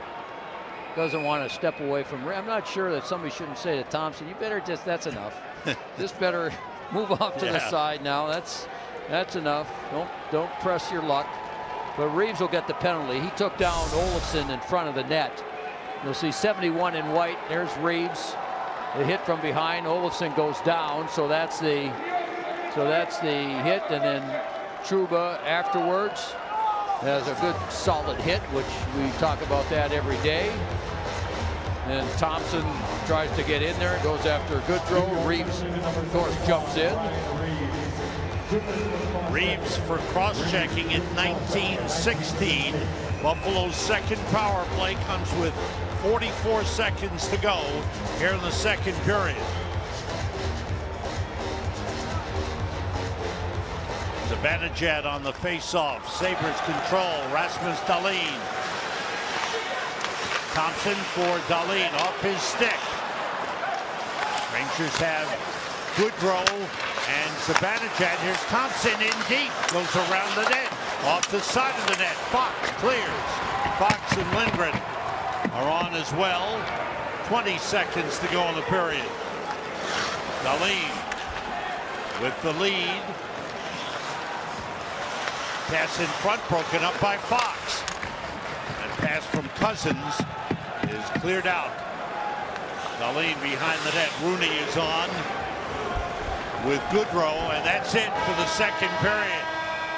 B: doesn't want to step away from Reeves. I'm not sure that somebody shouldn't say to Thompson, you better just, that's enough. Just better move off to the side now. That's enough. Don't press your luck. But Reeves will get the penalty. He took down Olofsson in front of the net. You'll see 71 in white. There's Reeves. The hit from behind. Olofsson goes down. So that's the hit. And then Trouba afterwards has a good solid hit, which we talk about that every day. And Thompson tries to get in there, goes after Goodrow. Reeves, of course, jumps in.
A: Reeves for cross-checking in 1916. Buffalo's second power play comes with 44 seconds to go here in the second period. Zibanejad on the face-off. Sabres control. Rasmus Dahlin. Thompson for Dahlin off his stick. Rangers have Goodrow and Zibanejad. Here's Thompson in deep. Goes around the net. Off the side of the net. Fox clears. Fox and Lindgren are on as well. 20 seconds to go in the period. Dahlin with the lead. Pass in front, broken up by Fox. And pass from Cousins is cleared out. Dahlin behind the net. Rooney is on with Goodrow, and that's it for the second period.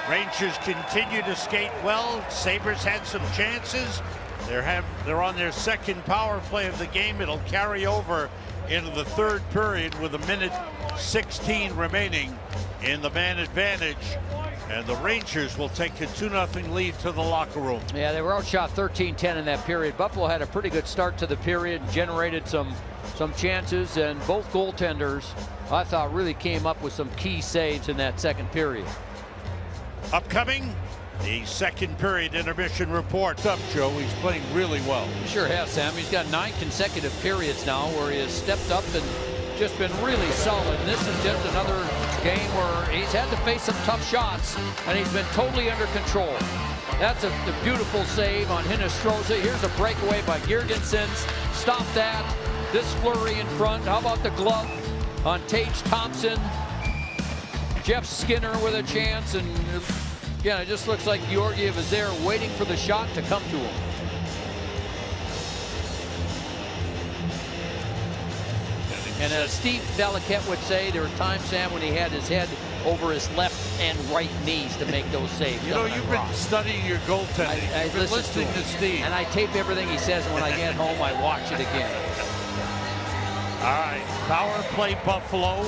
A: Rangers continue to skate well. Sabres had some chances. They're on their second power play of the game. It'll carry over into the third period with 1:16 remaining in the man advantage. And the Rangers will take a 2-0 lead to the locker room.
B: Yeah, they were outshot 13-10 in that period. Buffalo had a pretty good start to the period, generated some chances, and both goaltenders, I thought, really came up with some key saves in that second period.
A: Upcoming, the second period intermission report. What's up, Joe? He's playing really well.
B: He sure has, Sam. He's got 9 consecutive periods now where he has stepped up and just been really solid. And this is just another game where he's had to face some tough shots, and he's been totally under control. That's a beautiful save on Hinostroza. Here's a breakaway by Girgensons. Stop that. This flurry in front. How about the glove on Tage Thompson? Jeff Skinner with a chance, and again, it just looks like Georgiev is there waiting for the shot to come to him. And as Steve Valiquette would say, there were times, Sam, when he had his head over his left and right knees to make those saves.
A: You know, you've been studying your goaltending. You've been listening to Steve.
B: And I tape everything he says, and when I get home, I watch it again.
A: All right, power play Buffalo,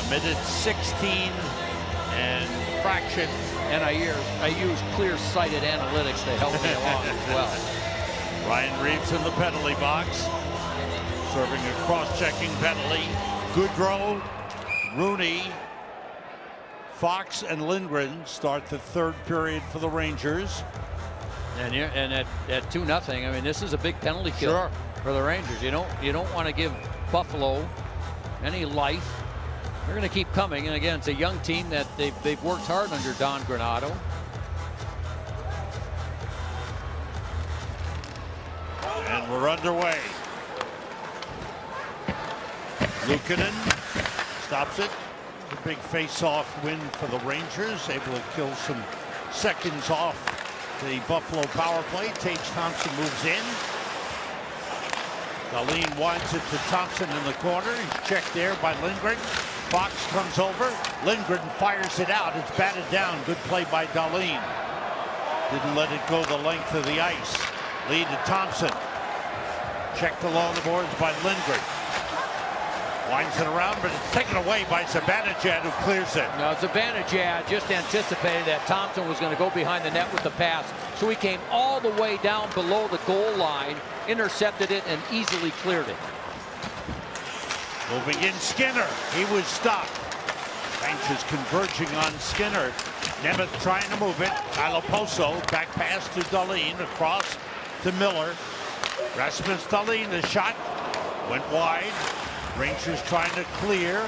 A: 1:16 and fraction.
B: And I use clear-sighted analytics to help me along as well.
A: Ryan Reeves in the penalty box, serving a cross-checking penalty. Goodrow, Rooney, Fox, and Lindgren start the third period for the Rangers.
B: And at 2-0, I mean, this is a big penalty kill for the Rangers. You don't want to give Buffalo any life. They're going to keep coming, and again, it's a young team that they've worked hard under Don Granato.
A: And we're underway. Luukkonen stops it. A big face-off win for the Rangers, able to kill some seconds off the Buffalo power play. Tage Thompson moves in. Dahlin winds it to Thompson in the corner. He's checked there by Lindgren. Fox comes over. Lindgren fires it out. It's batted down. Good play by Dahlin. Didn't let it go the length of the ice. Lead to Thompson. Checked along the boards by Lindgren. Winds it around, but it's taken away by Zibanejad, who clears it.
B: Now, Zibanejad just anticipated that Thompson was going to go behind the net with the pass, so he came all the way down below the goal line, intercepted it, and easily cleared it.
A: Moving in, Skinner. He was stopped. Rangers converging on Skinner. Nemeth trying to move it. Poso back pass to Dahlin, across to Miller. Rasmus Dahlin, the shot went wide. Rangers trying to clear.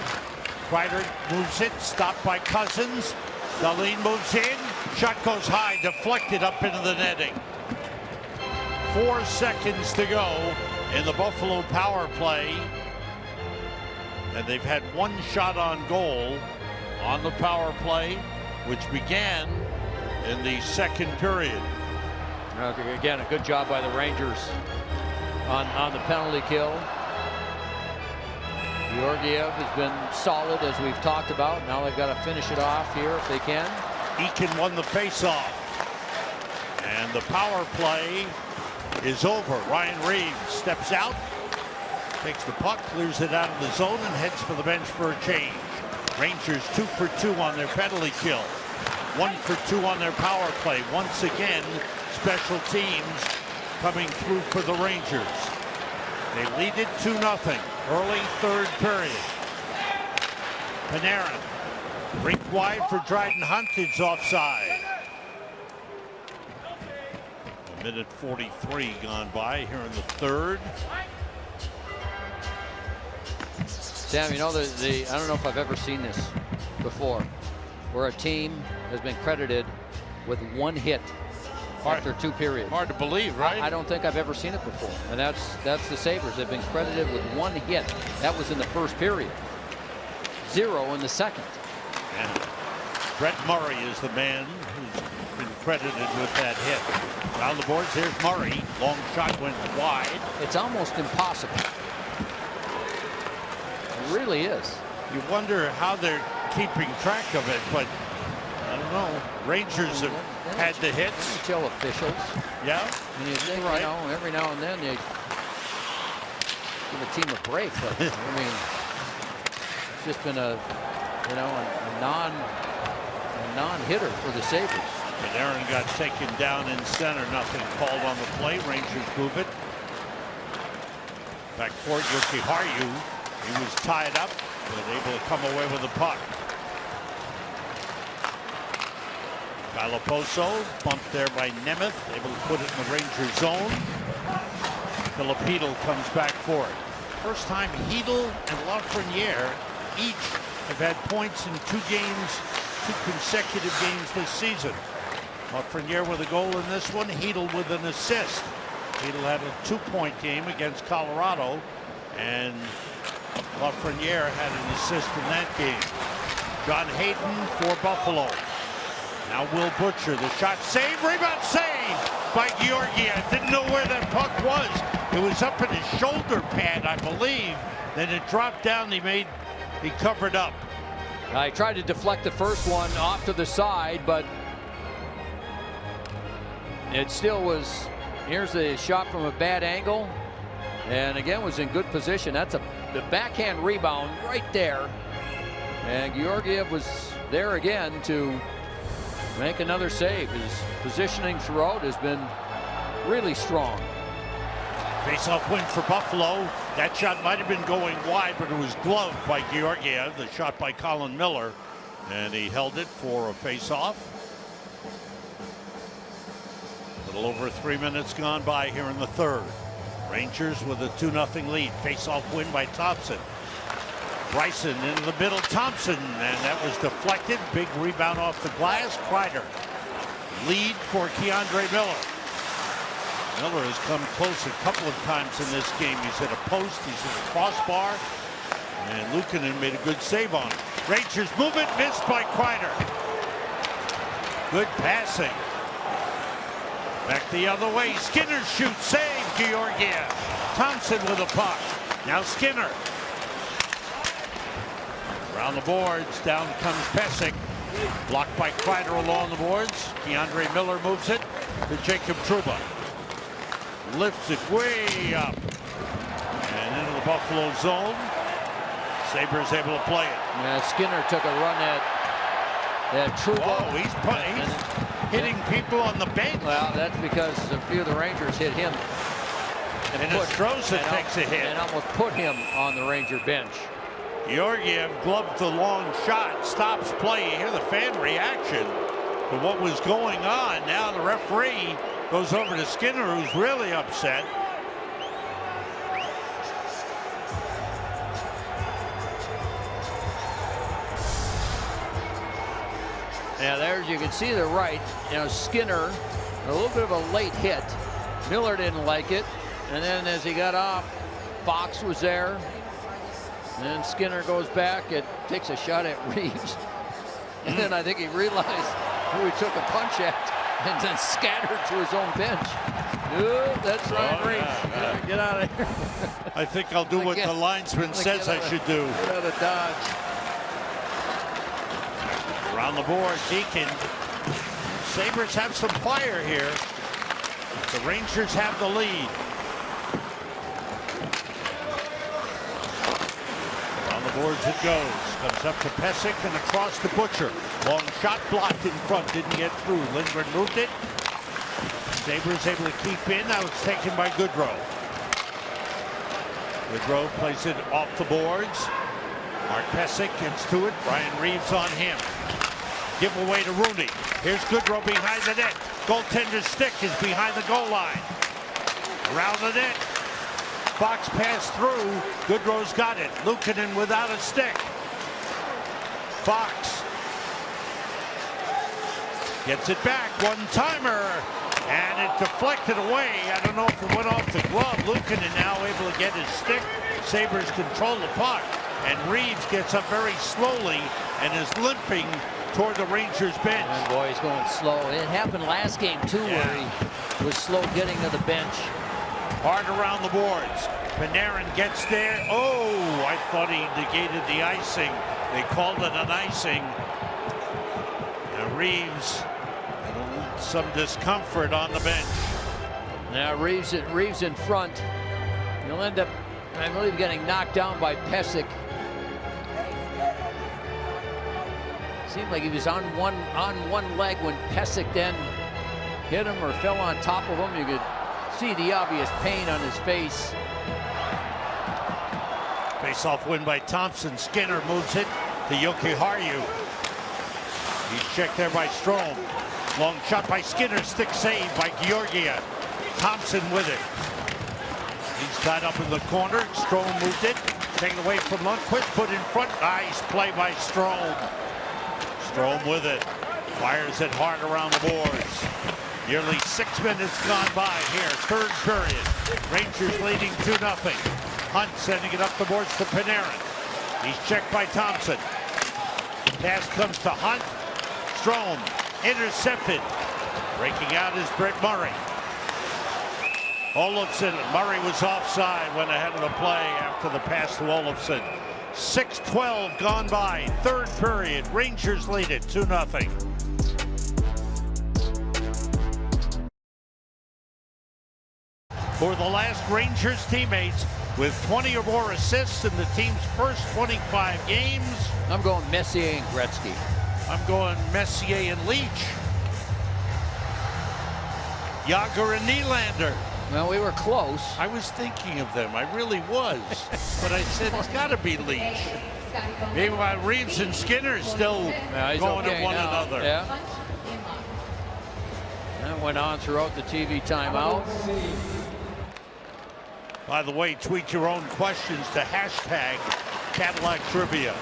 A: Kreider moves it, stopped by Cousins. Dahlin moves in. Shot goes high, deflected up into the netting. 4 seconds to go in the Buffalo power play. And they've had one shot on goal on the power play, which began in the second period.
B: Again, a good job by the Rangers on the penalty kill. Georgiev has been solid, as we've talked about. Now they've got to finish it off here if they can.
A: Eakin won the faceoff. And the power play is over. Ryan Reeves steps out, takes the puck, clears it out of the zone, and heads for the bench for a change. Rangers 2 for 2 on their penalty kill. 1 for 2 on their power play. Once again, special teams coming through for the Rangers. They lead it 2-0. Early third period. Panarin. Rink wide for Dryden Hunt. It's offside. A minute 43 gone by here in the third.
B: Sam, you know, I don't know if I've ever seen this before, where a team has been credited with 1 hit after 2 periods.
A: Hard to believe, right?
B: I don't think I've ever seen it before. And that's the Sabres. They've been credited with 1 hit. That was in the first period. 0 in the second.
A: And Brett Murray is the man who's been credited with that hit. Down the boards, here's Murray. Long shot went wide.
B: It's almost impossible. It really is.
A: You wonder how they're keeping track of it, but I don't know. Rangers have had the hits.
B: NHL officials.
A: Yeah.
B: And you think,
A: right.
B: you know, every now and then they give a team a break. But I mean, it's just been a non-hitter for the Sabres.
A: And Aaron got taken down in center. Nothing called on the play. Rangers move it. Back for it, Jyrki Harju. He was tied up, but able to come away with the puck. Poso bumped there by Nemeth, able to put it in the Ranger zone. Filipino comes back for it. First time Hedl and Lafreniere each have had points in 2 consecutive games this season. Lafreniere with a goal in this one, Hedl with an assist. Hedl had a 2-point game against Colorado, and Lafreniere had an assist in that game. John Hayden for Buffalo. Now Will Butcher, the shot save, rebound save by Georgiev. Didn't know where that puck was. It was up in his shoulder pad, I believe. Then it dropped down. He covered up.
B: I tried to deflect the first one off to the side, but it still was. Here's the shot from a bad angle, and again was in good position. That's the backhand rebound right there, and Georgiev was there again to make another save. His positioning throughout has been really strong.
A: Face-off win for Buffalo. That shot might have been going wide, but it was gloved by Georgiev. The shot by Colin Miller, and he held it for a face-off. A little over 3 minutes gone by here in the third. Rangers with a 2-0 lead. Face-off win by Thompson. Bryson into the middle, Thompson, and that was deflected. Big rebound off the glass. Kreider. Lead for Keandre Miller. Miller has come close a couple of times in this game. He's hit a post, he's hit a crossbar, and Luukkonen made a good save on it. Rangers move it, missed by Kreider. Good passing. Back the other way. Skinner shoots, save, Georgiev. Thompson with a puck. Now Skinner. Around the boards, down comes Pesek. Blocked by Kreider along the boards. Keandre Miller moves it to Jacob Trouba. Lifts it way up. And into the Buffalo zone. Sabres able to play it.
B: Yeah, Skinner took a run at Trouba.
A: Oh, he's hitting people on the bench.
B: Well, that's because a few of the Rangers hit him.
A: And Nostroza takes a hit.
B: And almost put him on the Ranger bench.
A: Georgiev gloved the long shot, stops play. You hear the fan reaction. to what was going on. Now the referee goes over to Skinner, who's really upset.
B: Yeah, there you can see the right. Skinner, a little bit of a late hit. Miller didn't like it. And then as he got off, Fox was there. And then Skinner goes back and takes a shot at Reeves. And then I think he realized who he took a punch at and then scattered to his own bench. Ooh, that's Ryan Reeves. Get out of here.
A: I think I'll do what the linesman says I should do.
B: Get out of Dodge.
A: Around the board, Deacon. Sabres have some fire here. The Rangers have the lead. Around the boards it goes. Comes up to Pesic and across to Butcher. Long shot blocked in front, didn't get through. Lindgren moved it. Sabres able to keep in. Now it's taken by Goodrow. Goodrow plays it off the boards. Mark Pesic gets to it. Ryan Reeves on him. Give away to Rooney. Here's Goodrow behind the net. Goaltender's stick is behind the goal line. Around the net. Fox passed through. Goodrow's got it. Luukkonen without a stick. Fox gets it back. One-timer. And it deflected away. I don't know if it went off the glove. Luukkonen now able to get his stick. Sabres control the puck. And Reeves gets up very slowly and is limping toward the Rangers bench.
B: And boy, he's going slow. It happened last game too, where he was slow getting to the bench.
A: Hard around the boards. Panarin gets there. Oh, I thought he negated the icing. They called it an icing. Now Reeves, some discomfort on the bench.
B: Now Reeves in front. He'll end up, I believe, getting knocked down by Pesic. Seemed like he was on one leg when Pesic then hit him or fell on top of him. You could see the obvious pain on his face.
A: Face-off win by Thompson. Skinner moves it to Jokiharju. He's checked there by Strome. Long shot by Skinner. Stick save by Georgia. Thompson with it. He's tied up in the corner. Strome moved it. Taken away from Lundqvist. Put in front. Nice play by Strome. Strome with it. Fires it hard around the boards. Nearly 6 minutes gone by here. Third period. Rangers leading 2-0. Hunt sending it up the boards to Panarin. He's checked by Thompson. Pass comes to Hunt. Strome intercepted. Breaking out is Brett Murray. Olofsson. Murray was offside. Went ahead of the play after the pass to Olofsson. 6:12 gone by. Third period. Rangers lead it 2-0. For the last Rangers teammates with 20 or more assists in the team's first 25 games.
B: I'm going Messier and Gretzky.
A: I'm going Messier and Leach. Yager and Nylander.
B: Well, we were close.
A: I was thinking of them. I really was. But I said it's got to be Leach. Meanwhile, Reeves and Skinner still going
B: okay
A: to one
B: now.
A: another.
B: Yeah. That went on throughout the TV timeout.
A: By the way, tweet your own questions to hashtag Cadillac Trivia.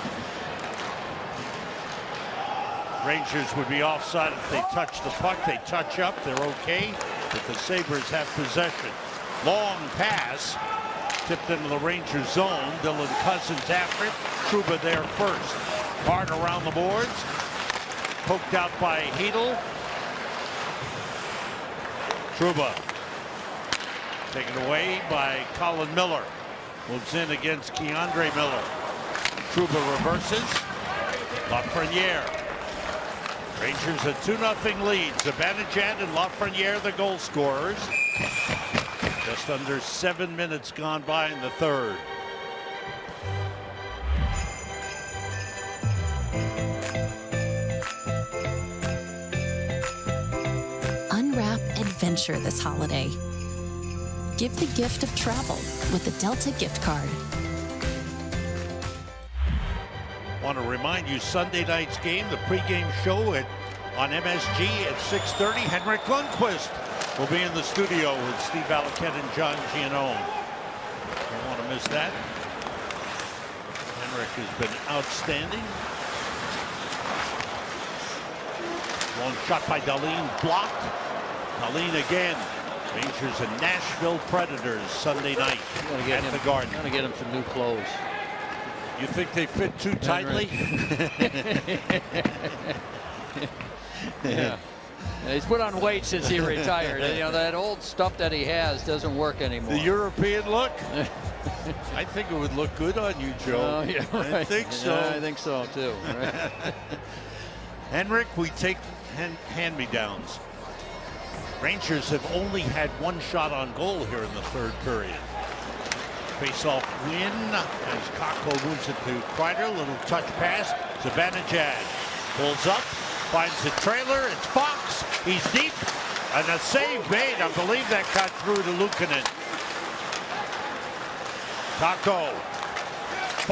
A: Rangers would be offside if they touch the puck. They touch up, they're okay, but the Sabres have possession. Long pass, tipped into the Rangers zone. Dylan Cousins after it. Trouba there first. Hard around the boards. Poked out by Hedl. Trouba taken away by Colin Miller. Moves in against Keandre Miller. Trouba reverses. Lafreniere. Rangers a 2-0 lead. Zibanejad and Lafreniere the goal scorers. Just under 7 minutes gone by in the third.
E: Unwrap adventure this holiday. Give the gift of travel with the Delta gift card.
A: Want to remind you, Sunday night's game, the pregame show at on MSG at 6:30. Henrik Lundqvist will be in the studio with Steve Valiquette and John Giannone. Don't want to miss that. Henrik has been outstanding. Long shot by Dahlin, blocked. Dahlin again. Rangers and Nashville Predators Sunday night at the Garden.
B: Gonna get him some new clothes.
A: You think they fit too tightly?
B: Yeah. He's put on weight since he retired. You know, that old stuff that he has doesn't work anymore.
A: The European look? I think it would look good on you, Joe.
B: Yeah, right.
A: I think so.
B: Yeah, I think so too. Right.
A: Henrik, we take hand-me-downs. Rangers have only had one shot on goal here in the third period. Face-off win as Kakko moves it to Kreider. Little touch pass. Zibanejad pulls up, finds the trailer. It's Fox. He's deep. And a save made. I believe that got through to Luukkonen. Kakko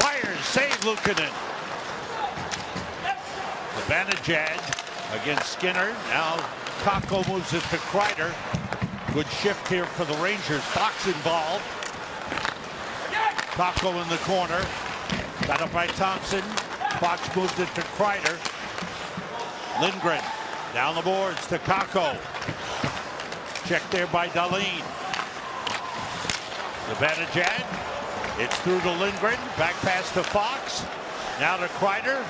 A: fires. Save Luukkonen. Zibanejad against Skinner. Now Kakko moves it to Kreider. Good shift here for the Rangers. Fox involved. Kakko in the corner. Got up by Thompson. Fox moved it to Kreider. Lindgren down the boards to Kakko. Checked there by Dahlin. Zibanejad. It's through to Lindgren. Back pass to Fox. Now to Kreider.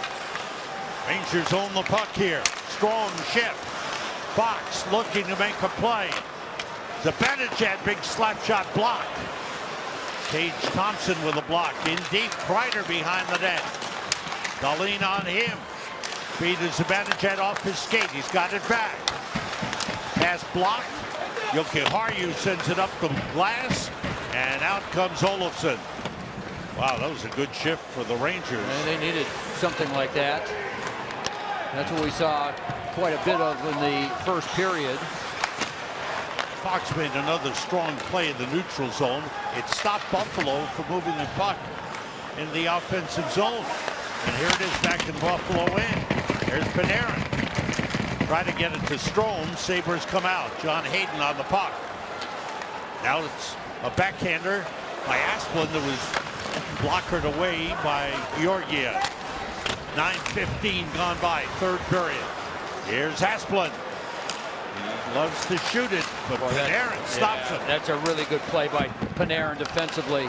A: Rangers own the puck here. Strong shift. Fox looking to make a play. Zibanejad, big slap shot blocked. Tage Thompson with a block. In deep, Kreider behind the net. Dahlin on him. Feed to Zibanejad off his skate. He's got it back. Pass blocked. Jokiharju sends it up the glass. And out comes Olofsson. Wow, that was a good shift for the Rangers.
B: And they needed something like that. That's what we saw quite a bit of in the first period.
A: Fox made another strong play in the neutral zone. It stopped Buffalo from moving the puck in the offensive zone. And here it is back in Buffalo end. There's Panarin. Try to get it to Strome. Sabres come out. John Hayden on the puck. Now it's a backhander by Asplund that was blockered away by Georgiev. 9:15 gone by, third period. Here's Asplund. He loves to shoot it, but Panarin stops him.
B: That's a really good play by Panarin defensively.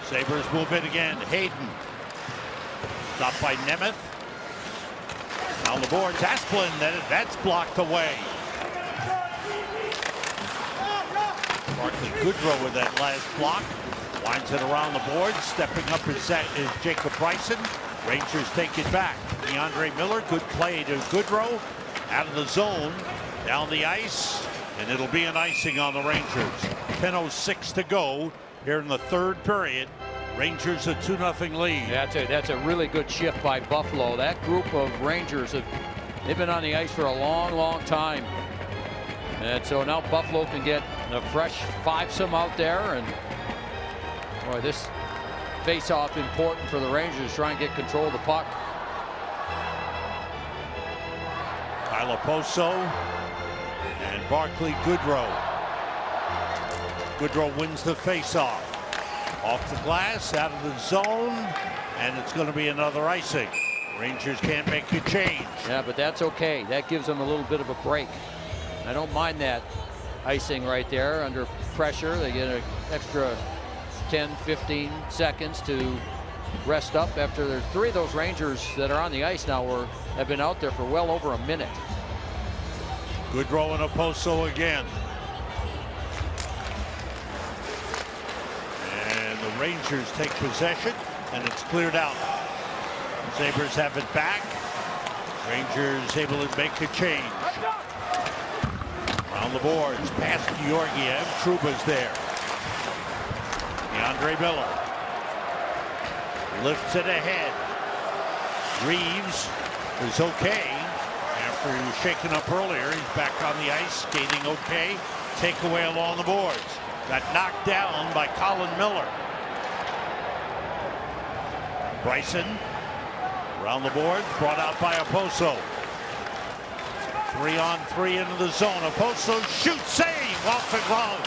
A: Sabres move it again. Hayden. Stopped by Nemeth. On the boards, Asplund. That's blocked away. Barclay Goodrow with that last block. Winds it around the board. Stepping up is Jacob Bryson. Rangers take it back. DeAndre Miller, good play to Goodrow. Out of the zone, down the ice, and it'll be an icing on the Rangers. 10:06 to go here in the third period. Rangers a 2-0 lead.
B: That's a really good shift by Buffalo. That group of Rangers, they've been on the ice for a long time. And so now Buffalo can get a fresh fivesome out there. And boy, this face-off important for the Rangers to try and get control of the puck.
A: Kyle Poso and Barclay Goodrow. Goodrow wins the face-off. Off the glass, out of the zone, and it's going to be another icing. Rangers can't make a change.
B: Yeah, but that's okay. That gives them a little bit of a break. I don't mind that icing right there under pressure. They get an extra 10-15 seconds to rest up after there's three of those Rangers that are on the ice now have been out there for well over a minute.
A: Goodrow and Oposo again. And the Rangers take possession, and it's cleared out. Sabres have it back. Rangers able to make a change. On the boards, past Georgiev. Trouba's there. DeAndre Miller lifts it ahead. Reeves is okay. After he was shaken up earlier, he's back on the ice, skating okay. Takeaway along the boards. Got knocked down by Colin Miller. Bryson Around the board, brought out by Oposo. 3-on-3 into the zone. Oposo shoots, save off the glove.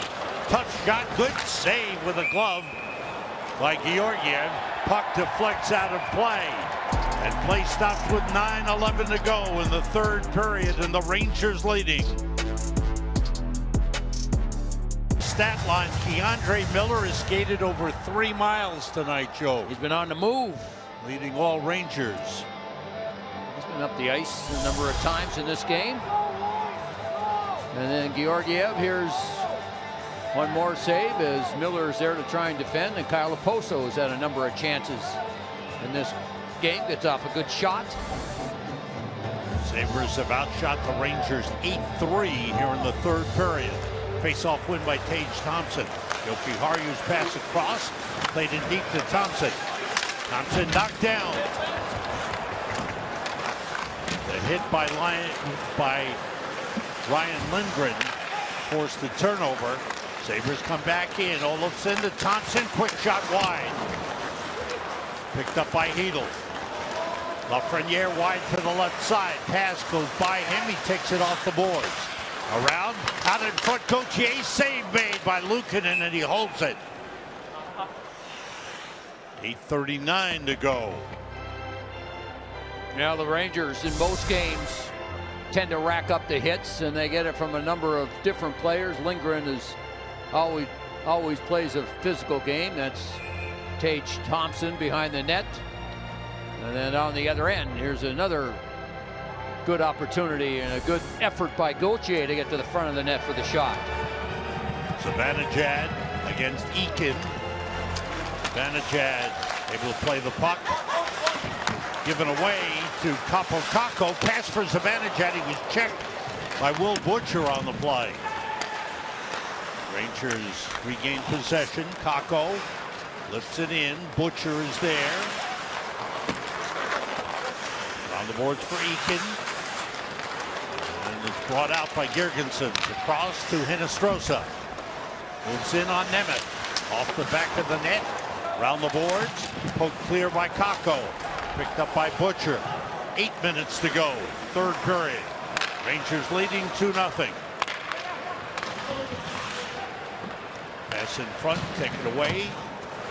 A: Tough shot, good save with a glove by Georgiev. Puck deflects out of play. And play stops with 9:11 to go in the third period, and the Rangers leading. Stat line, Keandre Miller has skated over 3 miles tonight, Joe.
B: He's been on the move.
A: Leading all Rangers.
B: He's been up the ice a number of times in this game. And then Georgiev, here's one more save as Miller is there to try and defend, and Kyle Oposo has had a number of chances in this game. Gets off a good shot.
A: Sabres have outshot the Rangers 8-3 here in the third period. Face-off win by Tage Thompson. Yoki Haryu's pass across, played it deep to Thompson. Thompson knocked down. The hit by Ryan Lindgren forced the turnover. Sabres come back in. Olofsson to Thompson. Quick shot wide. Picked up by Hedl. Lafreniere wide to the left side. Pass goes by him. He takes it off the boards. Around, out in front, Gauthier, save made by Luukkonen, and he holds it. 8:39 to go.
B: Now the Rangers in most games tend to rack up the hits, and they get it from a number of different players. Lindgren is always plays a physical game. That's Tage Thompson behind the net. And then on the other end, here's another good opportunity and a good effort by Gauthier to get to the front of the net for the shot.
A: Zibanejad against Eakin. Zibanejad able to play the puck. Given away to Kako. Pass for Zibanejad. He was checked by Will Butcher on the play. Rangers regain possession. Kako lifts it in. Butcher is there. On the boards for Eakin. And it's brought out by Girgensons. Across to Hinostroza. Moves in on Nemeth. Off the back of the net. Around the boards. Poked clear by Kako. Picked up by Butcher. 8 minutes to go. Third period. Rangers leading 2-0. Pass in front. Taken away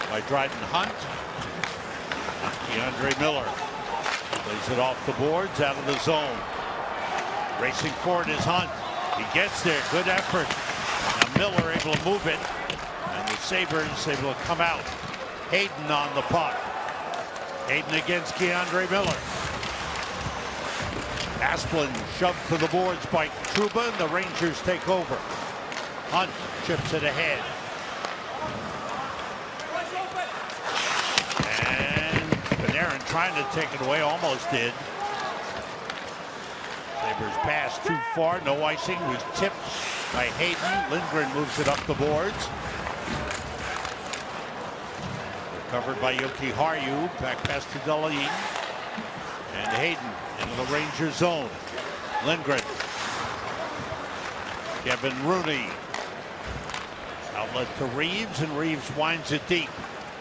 A: by Dryden Hunt. Keandre Miller. Plays it off the boards, out of the zone. Racing forward is Hunt. He gets there, good effort. Now Miller able to move it, and the Sabres able to come out. Hayden on the puck. Hayden against Keandre Miller. Asplund shoved to the boards by Trouba, and the Rangers take over. Hunt chips it ahead. Panarin trying to take it away, almost did. Sabres pass too far, no icing, was tipped by Hayden. Lindgren moves it up the boards. Recovered by Yoki Haru, back pass to Dahlin. And Hayden into the Ranger zone. Lindgren. Kevin Rooney. Outlet to Reeves, and Reeves winds it deep.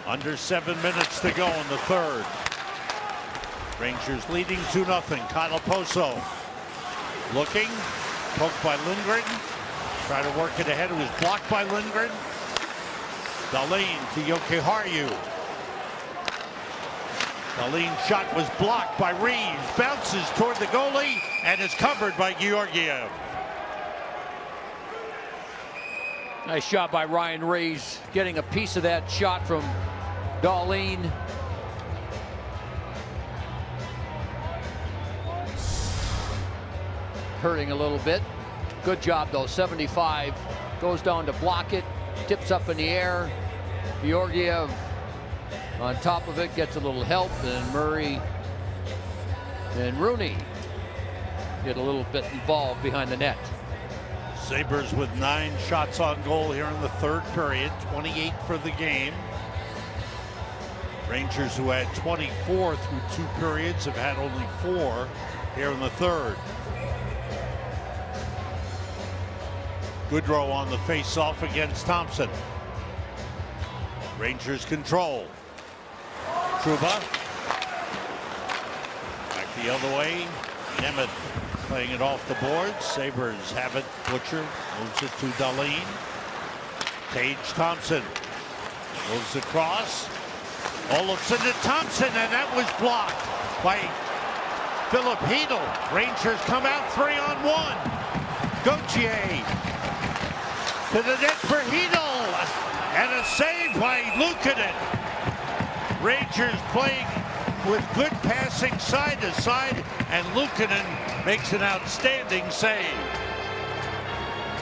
A: Under 7 minutes to go in the third. Rangers leading 2-0. Kyle Oposo looking. Poked by Lindgren. Try to work it ahead. It was blocked by Lindgren. Dahlin to Yoki Haru. Dahlin's shot was blocked by Reeves. Bounces toward the goalie and is covered by Georgiev.
B: Nice shot by Ryan Reeves, getting a piece of that shot from Dahlin. Hurting a little bit. Good job though, 75. Goes down to block it, tips up in the air. Georgiev on top of it, gets a little help, and Murray and Rooney get a little bit involved behind the net.
A: Sabres with 9 shots on goal here in the third period, 28 for the game. Rangers, who had 24 through 2 periods, have had only 4 here in the third. Goodrow on the face-off against Thompson. Rangers control. Trouba. the other way. Nemeth playing it off the boards. Sabres have it. Butcher moves it to Dahlin. Tage Thompson moves across. Olofsson to Thompson, and that was blocked by Philip Hedl. Rangers come out 3-on-1. Gauthier to the net for Hedl, and a save by Luukkonen. Rangers playing with good passing side to side, and Luukkonen makes an outstanding save.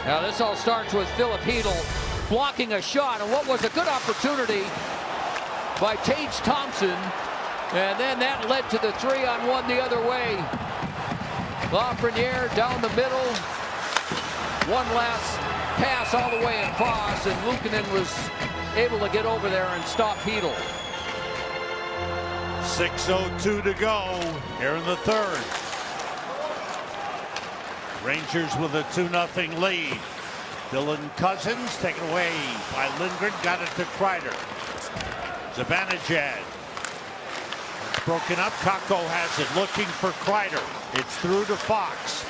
B: Now this all starts with Philip Hedl blocking a shot, and what was a good opportunity by Tage Thompson, and then that led to the 3-on-1 the other way. Lafreniere down the middle, one last pass all the way across, and Luukkonen was able to get over there and stop Hedl.
A: 6:02 to go here in the third. Rangers with a 2-0 lead. Dylan Cousins taken away by Lindgren, got it to Kreider. Zibanejad. It's broken up. Kakko has it, looking for Kreider. It's through to Fox.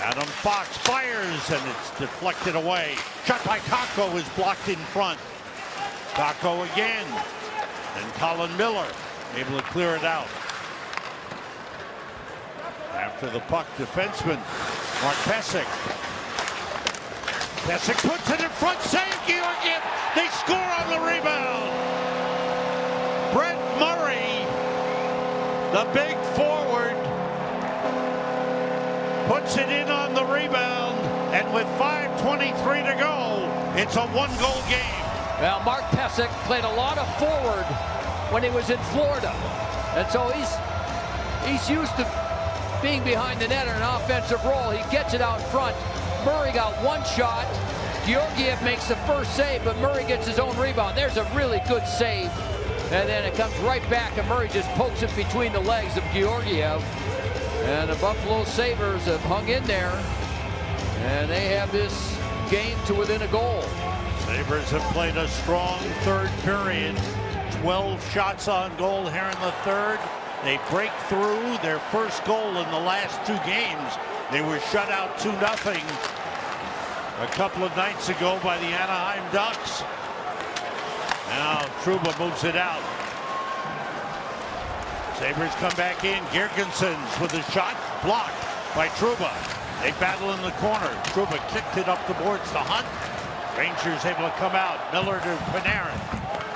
A: Adam Fox fires, and it's deflected away. Shot by Kakko is blocked in front. Kakko again. And Colin Miller able to clear it out. After the puck, defenseman Mark Pysyk. Pysyk puts it in front, save Georgiev. They score on the rebound. Brett Murray, the big forward, puts it in on the rebound, and with 5:23 to go, it's a one-goal game.
B: Well, Mark Pysyk played a lot of forward when he was in Florida, and so he's used to being behind the net in an offensive role. He gets it out front. Murray got one shot. Georgiev makes the first save, but Murray gets his own rebound. There's a really good save. And then it comes right back, and Murray just pokes it between the legs of Georgiev. And the Buffalo Sabres have hung in there, and they have this game to within a goal.
A: Sabres have played a strong third period. 12 shots on goal here in the third. They break through their first goal in the last two games. They were shut out 2-0 a couple of nights ago by the Anaheim Ducks. Now Trouba moves it out. Sabres come back in. Girgensons with a shot blocked by Trouba. They battle in the corner. Trouba kicked it up the boards to Hunt. Rangers able to come out. Miller to Panarin.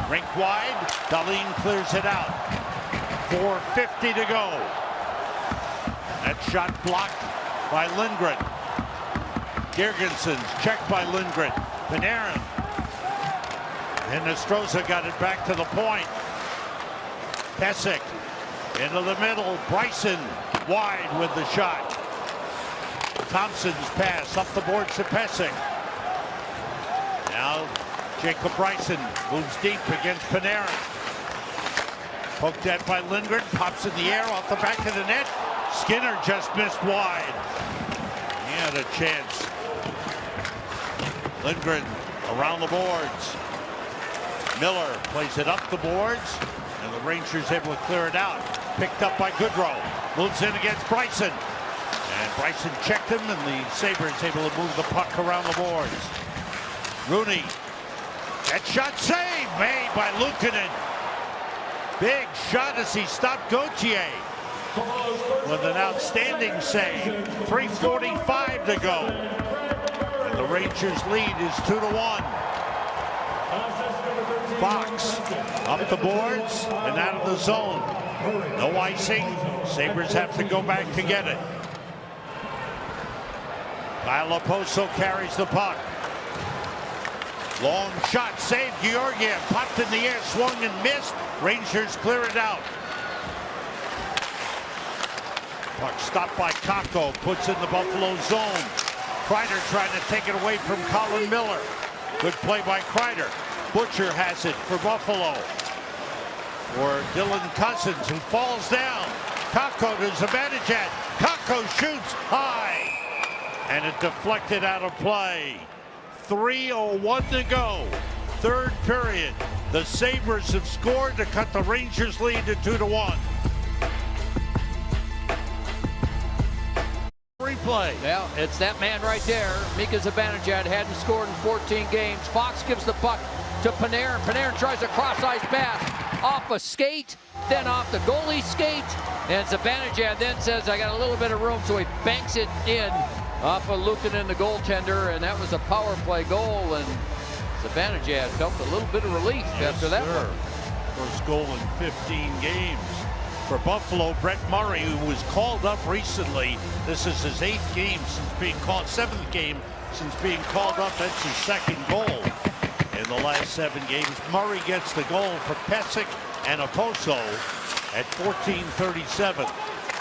A: Rink wide. Dahlin clears it out. 4:50 to go. That shot blocked by Lindgren. Girgensons checked by Lindgren. Panarin. And Nostroza got it back to the point. Pysyk into the middle. Bryson wide with the shot. Thompson's pass up the boards to Pysyk. Now Jacob Bryson moves deep against Panarin. Poked at by Lindgren. Pops in the air off the back of the net. Skinner just missed wide. He had a chance. Lindgren around the boards. Miller plays it up the boards, and the Rangers able to clear it out. Picked up by Goodrow. Moves in against Bryson. And Bryson checked him, and the Sabres able to move the puck around the boards. Rooney. That shot saved made by Luukkonen. Big shot as he stopped Gauthier with an outstanding save. 3:45 to go. And the Rangers lead is 2-1. Fox up the boards and out of the zone. No icing. Sabres have to go back to get it. Kyle Oposo carries the puck. Long shot saved. Georgiev popped in the air, swung and missed. Rangers clear it out. Puck stopped by Kakko, puts in the Buffalo zone. Kreider trying to take it away from Colin Miller. Good play by Kreider. Butcher has it for Buffalo. For Dylan Cousins, who falls down. Kakko to Zibanejad. Kakko shoots high. And it deflected out of play. 3:01 to go. Third period. The Sabres have scored to cut the Rangers lead to 2-1. play.
B: Yeah, it's that man right there. Mika Zibanejad hadn't scored in 14 games. Fox gives the puck to Panarin. Panarin tries a cross-ice pass off a skate, then off the goalie's skate. And Zibanejad then says, I got a little bit of room, so he banks it in off of Luukkonen, the goaltender, and that was a power play goal. And Zibanejad felt a little bit of relief after that one.
A: First goal in 15 games. For Buffalo, Brett Murray, who was called up recently. This is his 8th game since being called, 7th game since being called up. That's his 2nd goal in the last 7 games. Murray gets the goal for Pesic and Oposo at 14:37.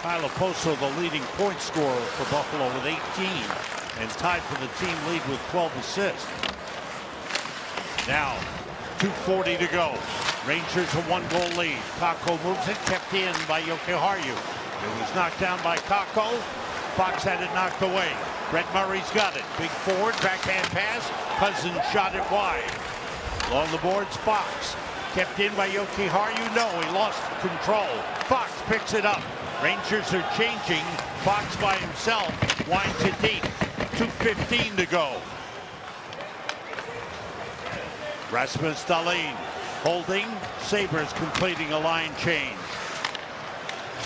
A: Kyle Oposo, the leading point scorer for Buffalo with 18, and tied for the team lead with 12 assists. Now, 2:40 to go. Rangers a 1-goal lead. Kakko moves it, kept in by Jokiharju. It was knocked down by Kakko. Fox had it knocked away. Brett Murray's got it. Big forward, backhand pass. Cousins shot it wide. Along the boards, Fox. Kept in by Jokiharju. No, he lost control. Fox picks it up. Rangers are changing. Fox by himself winds it deep. 2:15 to go. Rasmus Dahlin holding. Sabres completing a line change.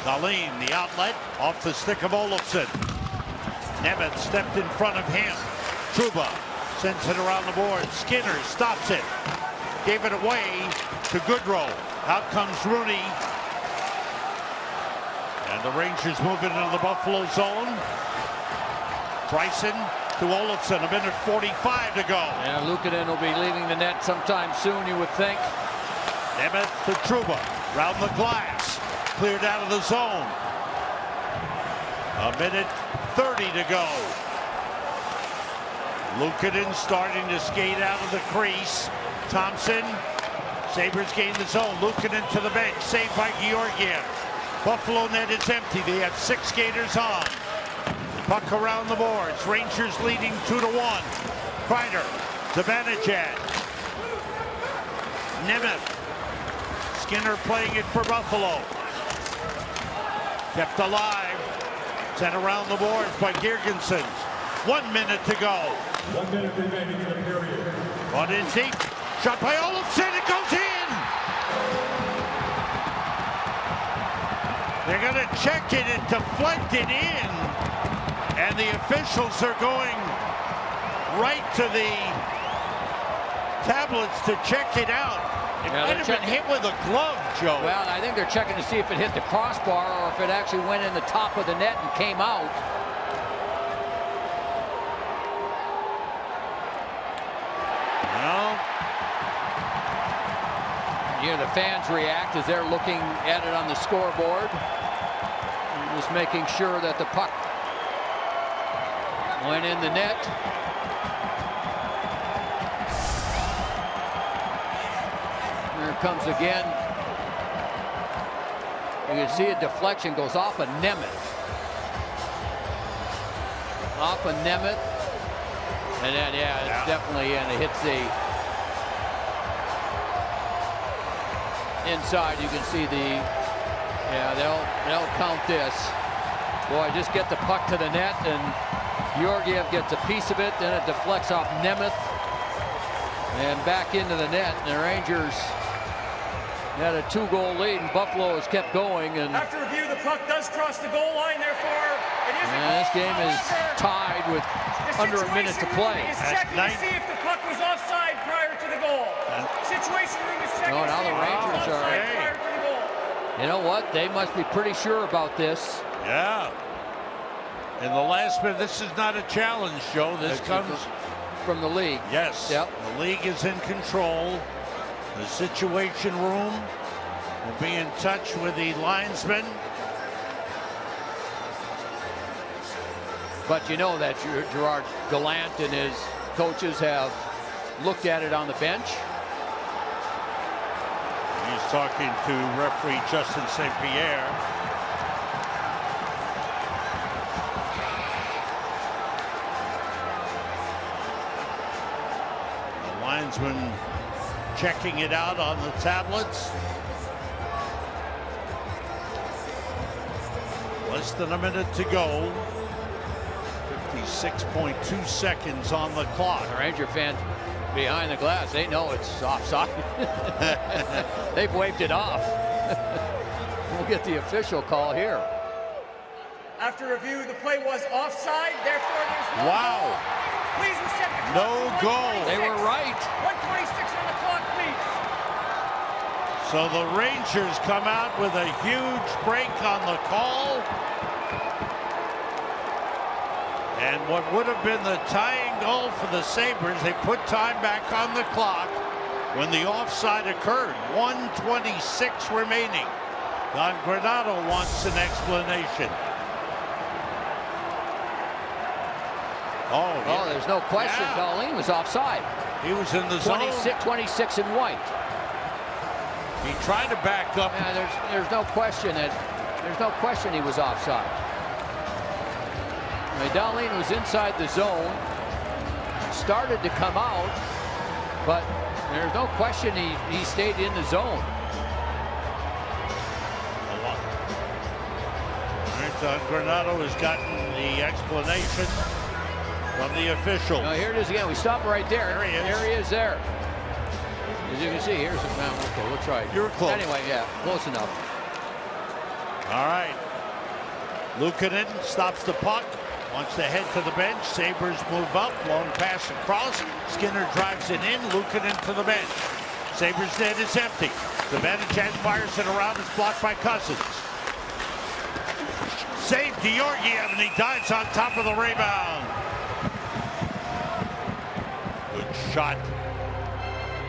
A: Dahlin, the outlet, off the stick of Olofsson. Nemeth stepped in front of him. Trouba sends it around the board. Skinner stops it. Gave it away to Goodrow. Out comes Rooney. And the Rangers move it into the Buffalo zone. Bryson to Olofsson, 1:45 to go.
B: Yeah, Luukkonen will be leaving the net sometime soon, you would think.
A: Nemeth to Trouba, round the glass, cleared out of the zone. 1:30 to go. Luukkonen starting to skate out of the crease. Thompson, Sabres gain the zone. Luukkonen to the bench, saved by Georgiev. Buffalo net is empty. They have 6 skaters on. Puck around the boards. Rangers leading 2-1. Kreider, Zibanejad, Nemeth. Skinner playing it for Buffalo. Kept alive. Sent around the boards by Girgensons. 1 minute to go.
D: 1 minute remaining in the period.
A: Brought in deep. Shot by Olofsson. It goes in. They're going to check it and deflect it in. And the officials are going right to the tablets to check it out. It might have been hit with a glove, Joe.
B: Well, I think they're checking to see if it hit the crossbar or if it actually went in the top of the net and came out.
A: Well,
B: you know, the fans react as they're looking at it on the scoreboard. Just making sure that the puck went in the net. Here it comes again. You can see a deflection goes off of Nemeth. Off of Nemeth. And then, yeah, it's definitely in. It hits the inside. You can see the, yeah, they'll count this. Boy, just get the puck to the net, and Georgiev gets a piece of it. Then it deflects off Nemeth and back into the net. And the Rangers had a 2-goal lead, and Buffalo has kept going. And
F: after review, the puck does cross the goal line. Therefore, it is.
B: And this game is tied with under a minute to play.
F: Is checking to see if the puck was offside prior to the goal. Situation room is checking
B: now
F: to see
B: the
F: if the puck was
B: Rangers
F: offside
B: are.
F: prior to the goal.
B: You know what? They must be pretty sure about this.
A: yeah. In the last minute, this is not a challenge, Joe. This comes
B: from the league.
A: Yes.
B: Yep.
A: The league is in control. The situation room will be in touch with the linesman.
B: But you know that Gerard Gallant and his coaches have looked at it on the bench.
A: He's talking to referee Justin St. Pierre. The linesman checking it out on the tablets. Less than a minute to go. 36.2 seconds on the clock.
B: The Ranger fans behind the glass, they know it's offside. They've waved it off. We'll get the official call here.
F: After review, the play was offside. Therefore, there's no
A: Wow.
F: goal. Please reset the clock.
A: No
F: to
A: goal.
F: 1:26.
B: They were right.
F: 1:26 on the clock, please.
A: So the Rangers come out with a huge break on the call. And what would have been the tying goal for the Sabres, they put time back on the clock when the offside occurred. 1:26 remaining. Don Granato wants an explanation. Oh, yeah.
B: There's no question.
A: Yeah.
B: Darlene was offside.
A: He was in the zone.
B: 26 in white.
A: He tried to back up.
B: Yeah, there's no question he was offside. I mean, Darlene was inside the zone, started to come out, but there's no question he stayed in the zone.
A: All right, Don Granato has gotten the explanation from the official.
B: Now here it is again. We stop right there.
A: There he is.
B: There he is there. As you can see, here's the man. Okay, we'll try.
A: You were close.
B: Anyway, yeah, close enough.
A: All right. Luukkonen stops the puck. Wants to head to the bench. Sabres move up. Long pass across. Skinner drives it in. Luukkonen to the bench. Sabres net is empty. The Zibanejad fires it around. It's blocked by Cousins. Save Georgiev, and he dives on top of the rebound. Good shot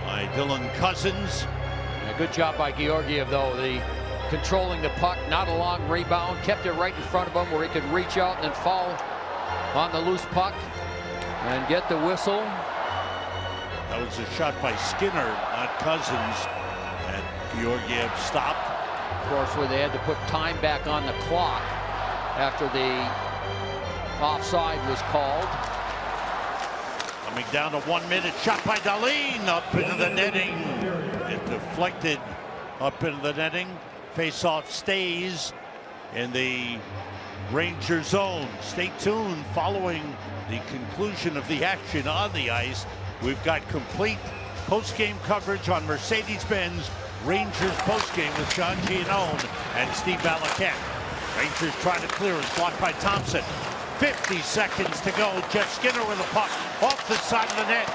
A: by Dylan Cousins.
B: Yeah, good job by Georgiev, though. Controlling the puck, not a long rebound, kept it right in front of him where he could reach out and then fall on the loose puck and get the whistle.
A: That was a shot by Skinner, not Cousins, and Georgiev stopped.
B: Of course, where they had to put time back on the clock after the offside was called.
A: Coming down to 1 minute, shot by Darlene up into the netting. It deflected up into the netting. Face-off stays in the Ranger zone. Stay tuned following the conclusion of the action on the ice. We've got complete post-game coverage on Mercedes-Benz Rangers postgame with John Giannone and Steve Balaket. Rangers try to clear it, blocked by Thompson. 50 seconds to go. Jeff Skinner with a puck off the side of the net.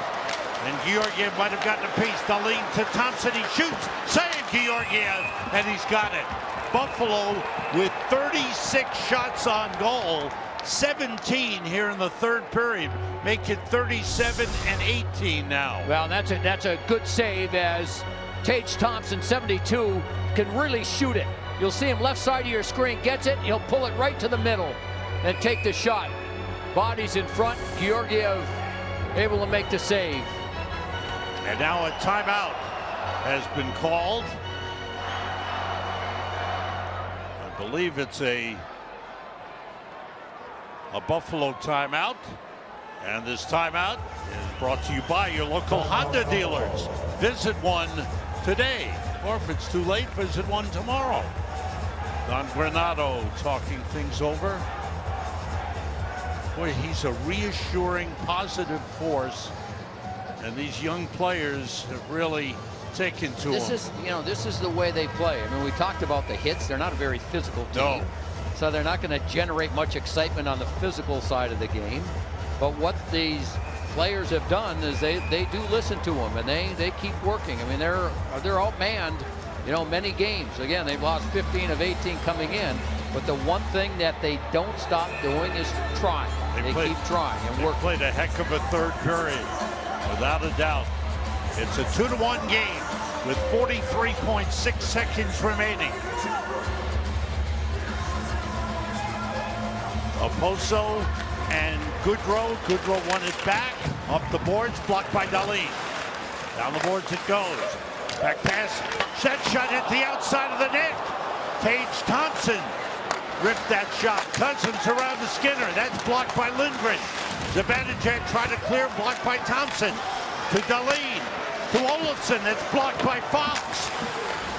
A: And Georgiev might have gotten a piece. Darlene to Thompson. He shoots. Save Georgiev. And he's got it. Buffalo with 36 shots on goal. 17 here in the third period. Make it 37 and 18 now.
B: Well, that's a good save, as Tage Thompson, 72, can really shoot it. You'll see him left side of your screen, gets it, he'll pull it right to the middle and take the shot. Bodies in front, Georgiev able to make the save.
A: And now a timeout has been called. I believe it's a Buffalo timeout. And this timeout is brought to you by your local Honda dealers. Visit one today, or if it's too late, visit one tomorrow. Don Granato talking things over. Boy, he's a reassuring, positive force, and these young players have really taken to him.
B: This is the way they play. I mean, we talked about the hits. They're not a very physical team.
A: No.
B: So they're not going to generate much excitement on the physical side of the game. But what these players have done is they do listen to them, and they keep working. I mean, they're outmanned, many games. Again, they've lost 15 of 18 coming in. But the one thing that they don't stop doing is trying. They keep trying and working.
A: Played a heck of a third period, without a doubt. It's a 2-1 game with 43.6 seconds remaining. Oposo and Goodrow. Goodrow won it back. Up the boards, blocked by Darlene. Down the boards it goes. Back pass. Set shot at the outside of the net. Tage Thompson ripped that shot. Cousins around the Skinner. That's blocked by Lindgren. Zibanejad tried to clear, blocked by Thompson. To Darlene. To Olofsson. That's blocked by Fox.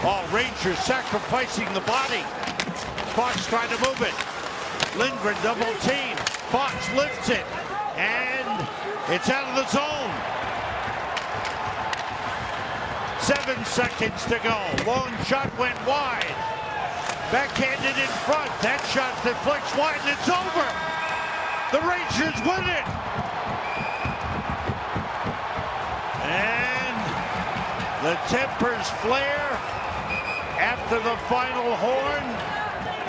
A: Oh, Rangers sacrificing the body. Fox trying to move it. Lindgren double team. Fox lifts it, and it's out of the zone. 7 seconds to go. Long shot went wide. Backhanded in front. That shot deflects wide, and it's over. The Rangers win it. And the tempers flare after the final horn.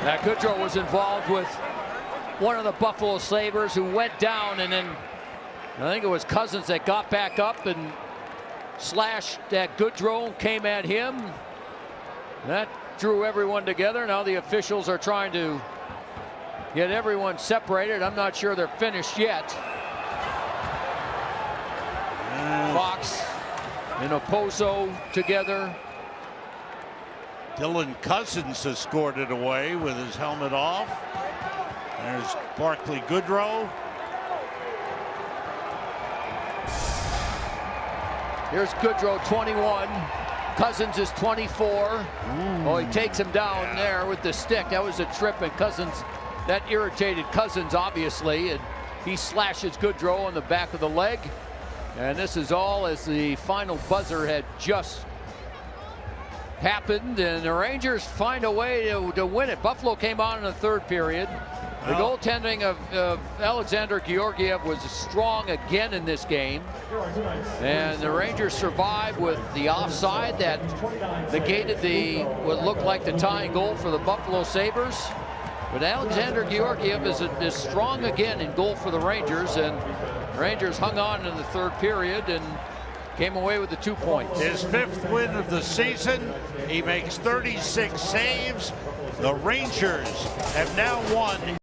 B: That Goodrow was involved with one of the Buffalo Sabres who went down, and then I think it was Cousins that got back up and slashed at Goodrow, came at him. That drew everyone together. Now the officials are trying to get everyone separated. I'm not sure they're finished yet. Fox and Oposo together.
A: Dylan Cousins has scored it away with his helmet off. There's Barclay Goodrow.
B: Here's Goodrow, 21. Cousins is 24. Oh, he takes him down there with the stick. That was a trip, and Cousins, that irritated Cousins, obviously, and he slashes Goodrow on the back of the leg. And this is all as the final buzzer had just happened, and the Rangers find a way to win it. Buffalo came on in the third period. The goaltending of Alexander Georgiev was strong again in this game. And the Rangers survived with the offside that negated what looked like the tying goal for the Buffalo Sabres. But Alexander Georgiev is strong again in goal for the Rangers, and Rangers hung on in the third period and came away with the 2 points.
A: His 5th win of the season. He makes 36 saves. The Rangers have now won